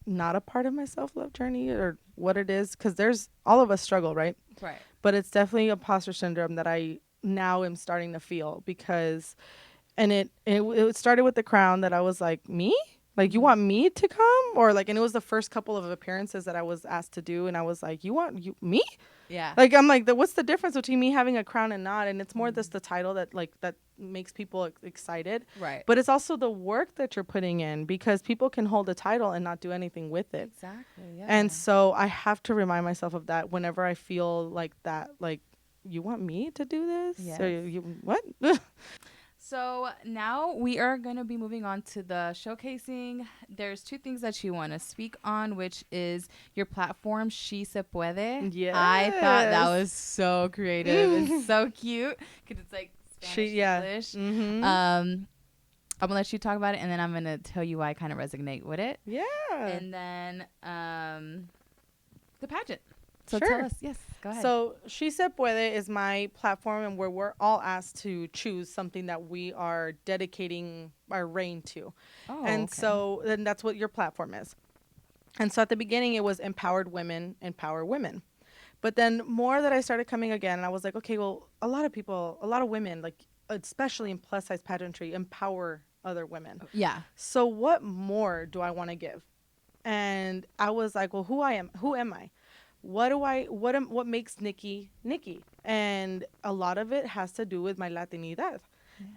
not a part of my self-love journey or what it is, because all of us struggle, right? Right. But it's definitely imposter syndrome that I now am starting to feel, because and it started with the crown that I was like, me? Like, you want me to come? Or like, and it was the first couple of appearances that I was asked to do, and I was like, me? Yeah. Like, I'm like, what's the difference between me having a crown and not? And it's more just the title that makes people excited. Right. But it's also the work that you're putting in, because people can hold a title and not do anything with it. Exactly. Yeah. And so I have to remind myself of that whenever I feel like that, like, you want me to do this? Yes. So what? So now we are going to be moving on to the showcasing. There's two things that you want to speak on, which is your platform, She Se Puede. Yes. I thought that was so creative. It's so cute because it's like Spanish, English. Mm-hmm. I'm going to let you talk about it, and then I'm going to tell you why I kind of resonate with it. Yeah. And then the pageant. So Sure. tell us. Yes, go ahead. So She Se Puede is my platform, and where we're all asked to choose something that we are dedicating our reign to. Oh, And okay. so then that's what your platform is. And so at the beginning, it was empowered women, empower women. But then more that I started coming again, and I was like, okay, well, a lot of people, a lot of women, like especially in plus size pageantry, empower other women. Yeah. So what more do I want to give? And I was like, well, who am I? What makes Nikki Nikki? And a lot of it has to do with my Latinidad.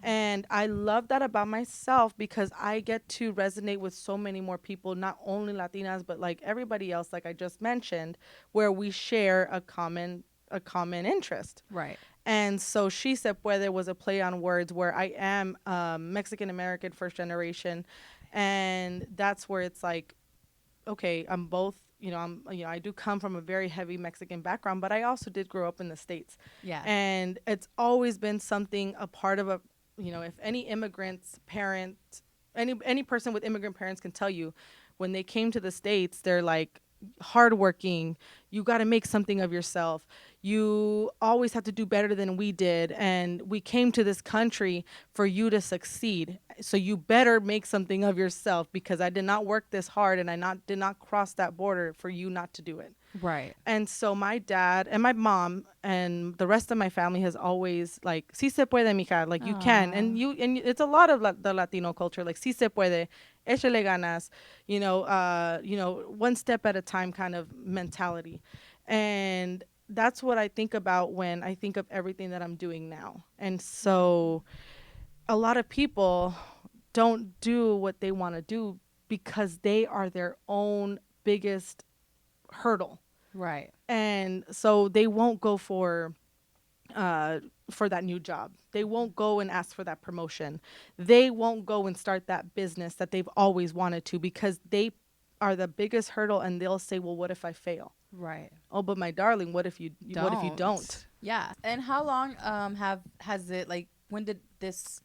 And I love that about myself because I get to resonate with so many more people, not only Latinas, but like everybody else, like I just mentioned, where we share a common interest. Right. And so She Se Puede was a play on words where I am Mexican American first generation. And that's where it's like, okay, I'm both, I do come from a very heavy Mexican background, but I also did grow up in the States. Yeah. And it's always been something, a part of if any immigrant's parent, any person with immigrant parents can tell you, when they came to the States, they're like hardworking. You got to make something of yourself. You always have to do better than we did. And we came to this country for you to succeed. So you better make something of yourself because I did not work this hard and did not cross that border for you not to do it. Right. And so my dad and my mom and the rest of my family has always like, "Sí se puede, mija," like you can. And it's a lot of the Latino culture, like "Sí se puede, échale ganas," one step at a time kind of mentality. And that's what I think about when I think of everything that I'm doing now. And so a lot of people don't do what they want to do because they are their own biggest hurdle. Right. And so they won't go for that new job. They won't go and ask for that promotion. They won't go and start that business that they've always wanted to because they are the biggest hurdle, and they'll say, well, what if I fail? Right. Oh, but my darling, what if you don't? Yeah. And how long has it, like, when did this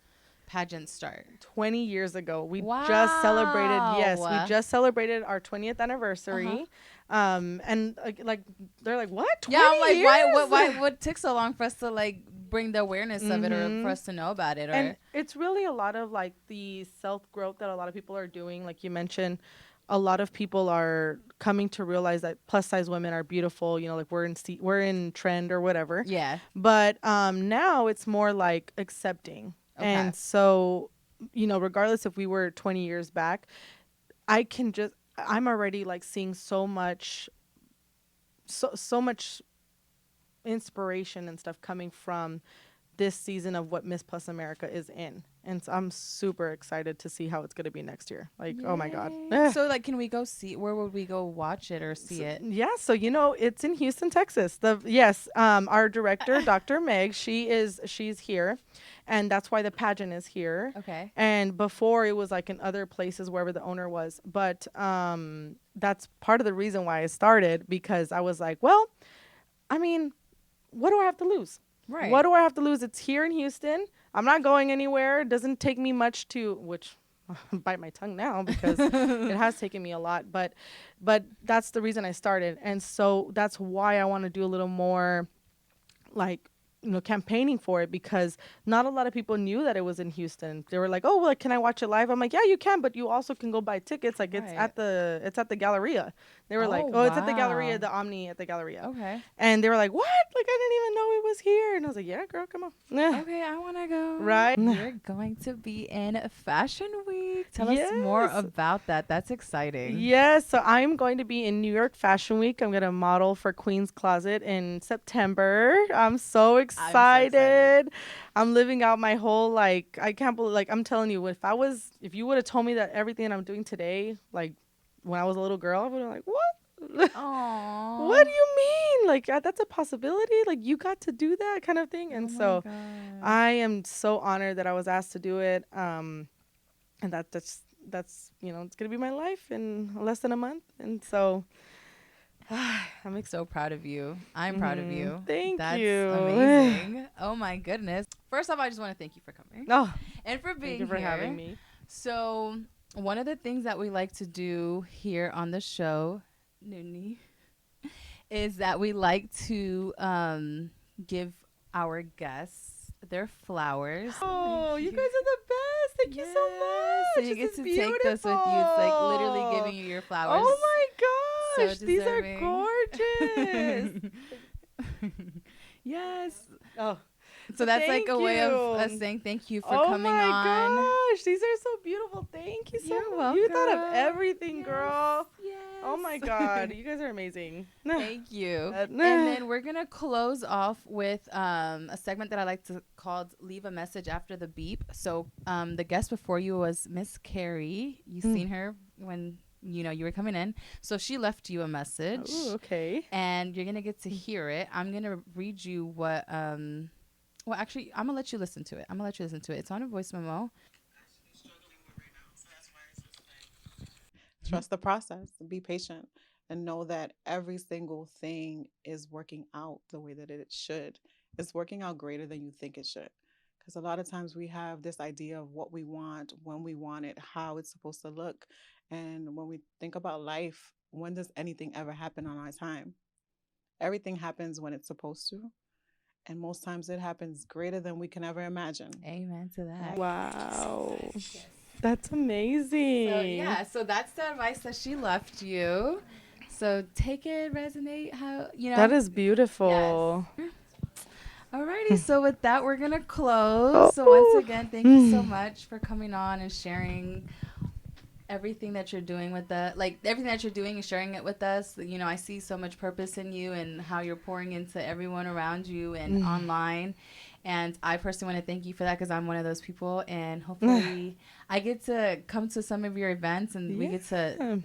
pageant start? 20 years ago. We Wow. just celebrated our 20th anniversary. And like they're like, what? 20 Yeah, I'm like, years? why what took so long for us to like bring the awareness of it, or for us to know about it? Or And it's really a lot of like the self-growth that a lot of people are doing. Like you mentioned, a lot of people are coming to realize that plus size women are beautiful, like we're in trend or whatever. Yeah. But now it's more like accepting. Okay. And so, regardless if we were 20 years back, I'm already like seeing so much inspiration and stuff coming from this season of what Miss Plus America is in. And so I'm super excited to see how it's going to be next year. Like, oh my God. So like, can we go see, where would we go watch it or see it? Yeah. So, it's in Houston, Texas. Our director, Dr. Meg, she's here, and that's why the pageant is here. Okay. And before it was like in other places, wherever the owner was. But that's part of the reason why I started, because I was like, well, I mean, what do I have to lose? Right. What do I have to lose? It's here in Houston. I'm not going anywhere. It doesn't take me much which bite my tongue now because it has taken me a lot. But that's the reason I started. And so that's why I want to do a little more like, campaigning for it, because not a lot of people knew that it was in Houston. They were like, oh, well, can I watch it live? I'm like, yeah, you can, but you also can go buy tickets. Like it's at the Galleria. They were like, oh, it's at the Galleria, the Omni at the Galleria. Okay. And they were like, what? Like, I didn't even know it was here. And I was like, yeah, girl, come on. Okay, I want to go. Right. You're going to be in Fashion Week. Tell us more about that. That's exciting. Yes. So I'm going to be in New York Fashion Week. I'm going to model for Queen's Closet in September. I'm so excited. I'm living out my whole, like, I can't believe, like, I'm telling you, if you would have told me that everything I'm doing today, like, when I was a little girl, I would have been like, what? Aww. What do you mean? Like, that's a possibility? Like, you got to do that kind of thing? And so I am so honored that I was asked to do it. And that's it's going to be my life in less than a month. And so I'm so proud of you. I'm proud of you. That's you. Amazing. Oh my goodness. First off, I just want to thank you for coming. Oh, and for being thank you for here. having me. So one of the things that we like to do here on the show, Nuni, is that we like to give our guests their flowers. Oh, you guys are the best. Thank you so much. So you This get is to beautiful. take this with you. It's like literally giving you your flowers. Oh my gosh, So these are deserving. gorgeous. Yes. Oh, So that's like thank a way of you. us saying thank you for oh coming my on. gosh, these are so beautiful. Thank you so You're much. You thought of welcome. everything, Yes, girl. Yes. Oh my God, you guys are amazing. Thank you. And then we're gonna close off with a segment that I like to called "Leave a Message After the Beep." So the guest before you was Miss Carrie. You seen her when you were coming in. So she left you a message. Oh, okay. And you're gonna get to hear it. I'm gonna read you what. Well, actually, I'm gonna let you listen to it. It's on a voice memo. Trust the process, be patient, and know that every single thing is working out the way that it should. It's working out greater than you think it should. Because a lot of times we have this idea of what we want, when we want it, how it's supposed to look. And when we think about life, when does anything ever happen on our time? Everything happens when it's supposed to. And most times it happens greater than we can ever imagine. Amen to that. Wow. Yes. That's amazing. So that's the advice that she left you. So take it, resonate, how That is beautiful. Yes. Alrighty, so with that, we're gonna close. So once again, thank you so much for coming on and sharing everything that you're doing with everything that you're doing and sharing it with us. I see so much purpose in you and how you're pouring into everyone around you and online. And I personally want to thank you for that because I'm one of those people. And hopefully I get to come to some of your events and we get to,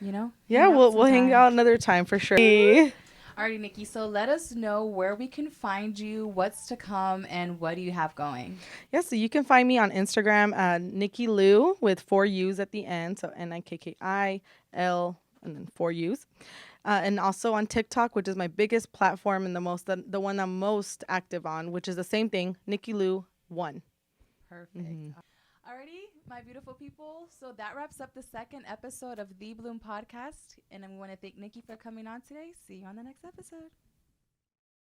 Yeah, we'll hang out another time for sure. Alrighty, Nikki. So let us know where we can find you, what's to come, and what do you have going? Yeah, so you can find me on Instagram, Nikki Lou with 4 U's at the end. So NIKKIL and then 4 U's. And also on TikTok, which is my biggest platform and the one I'm most active on, which is the same thing, Nikki Lou 1. Perfect. Alrighty, my beautiful people. So that wraps up the second episode of The Bloom Podcast. And I want to thank Nikki for coming on today. See you on the next episode.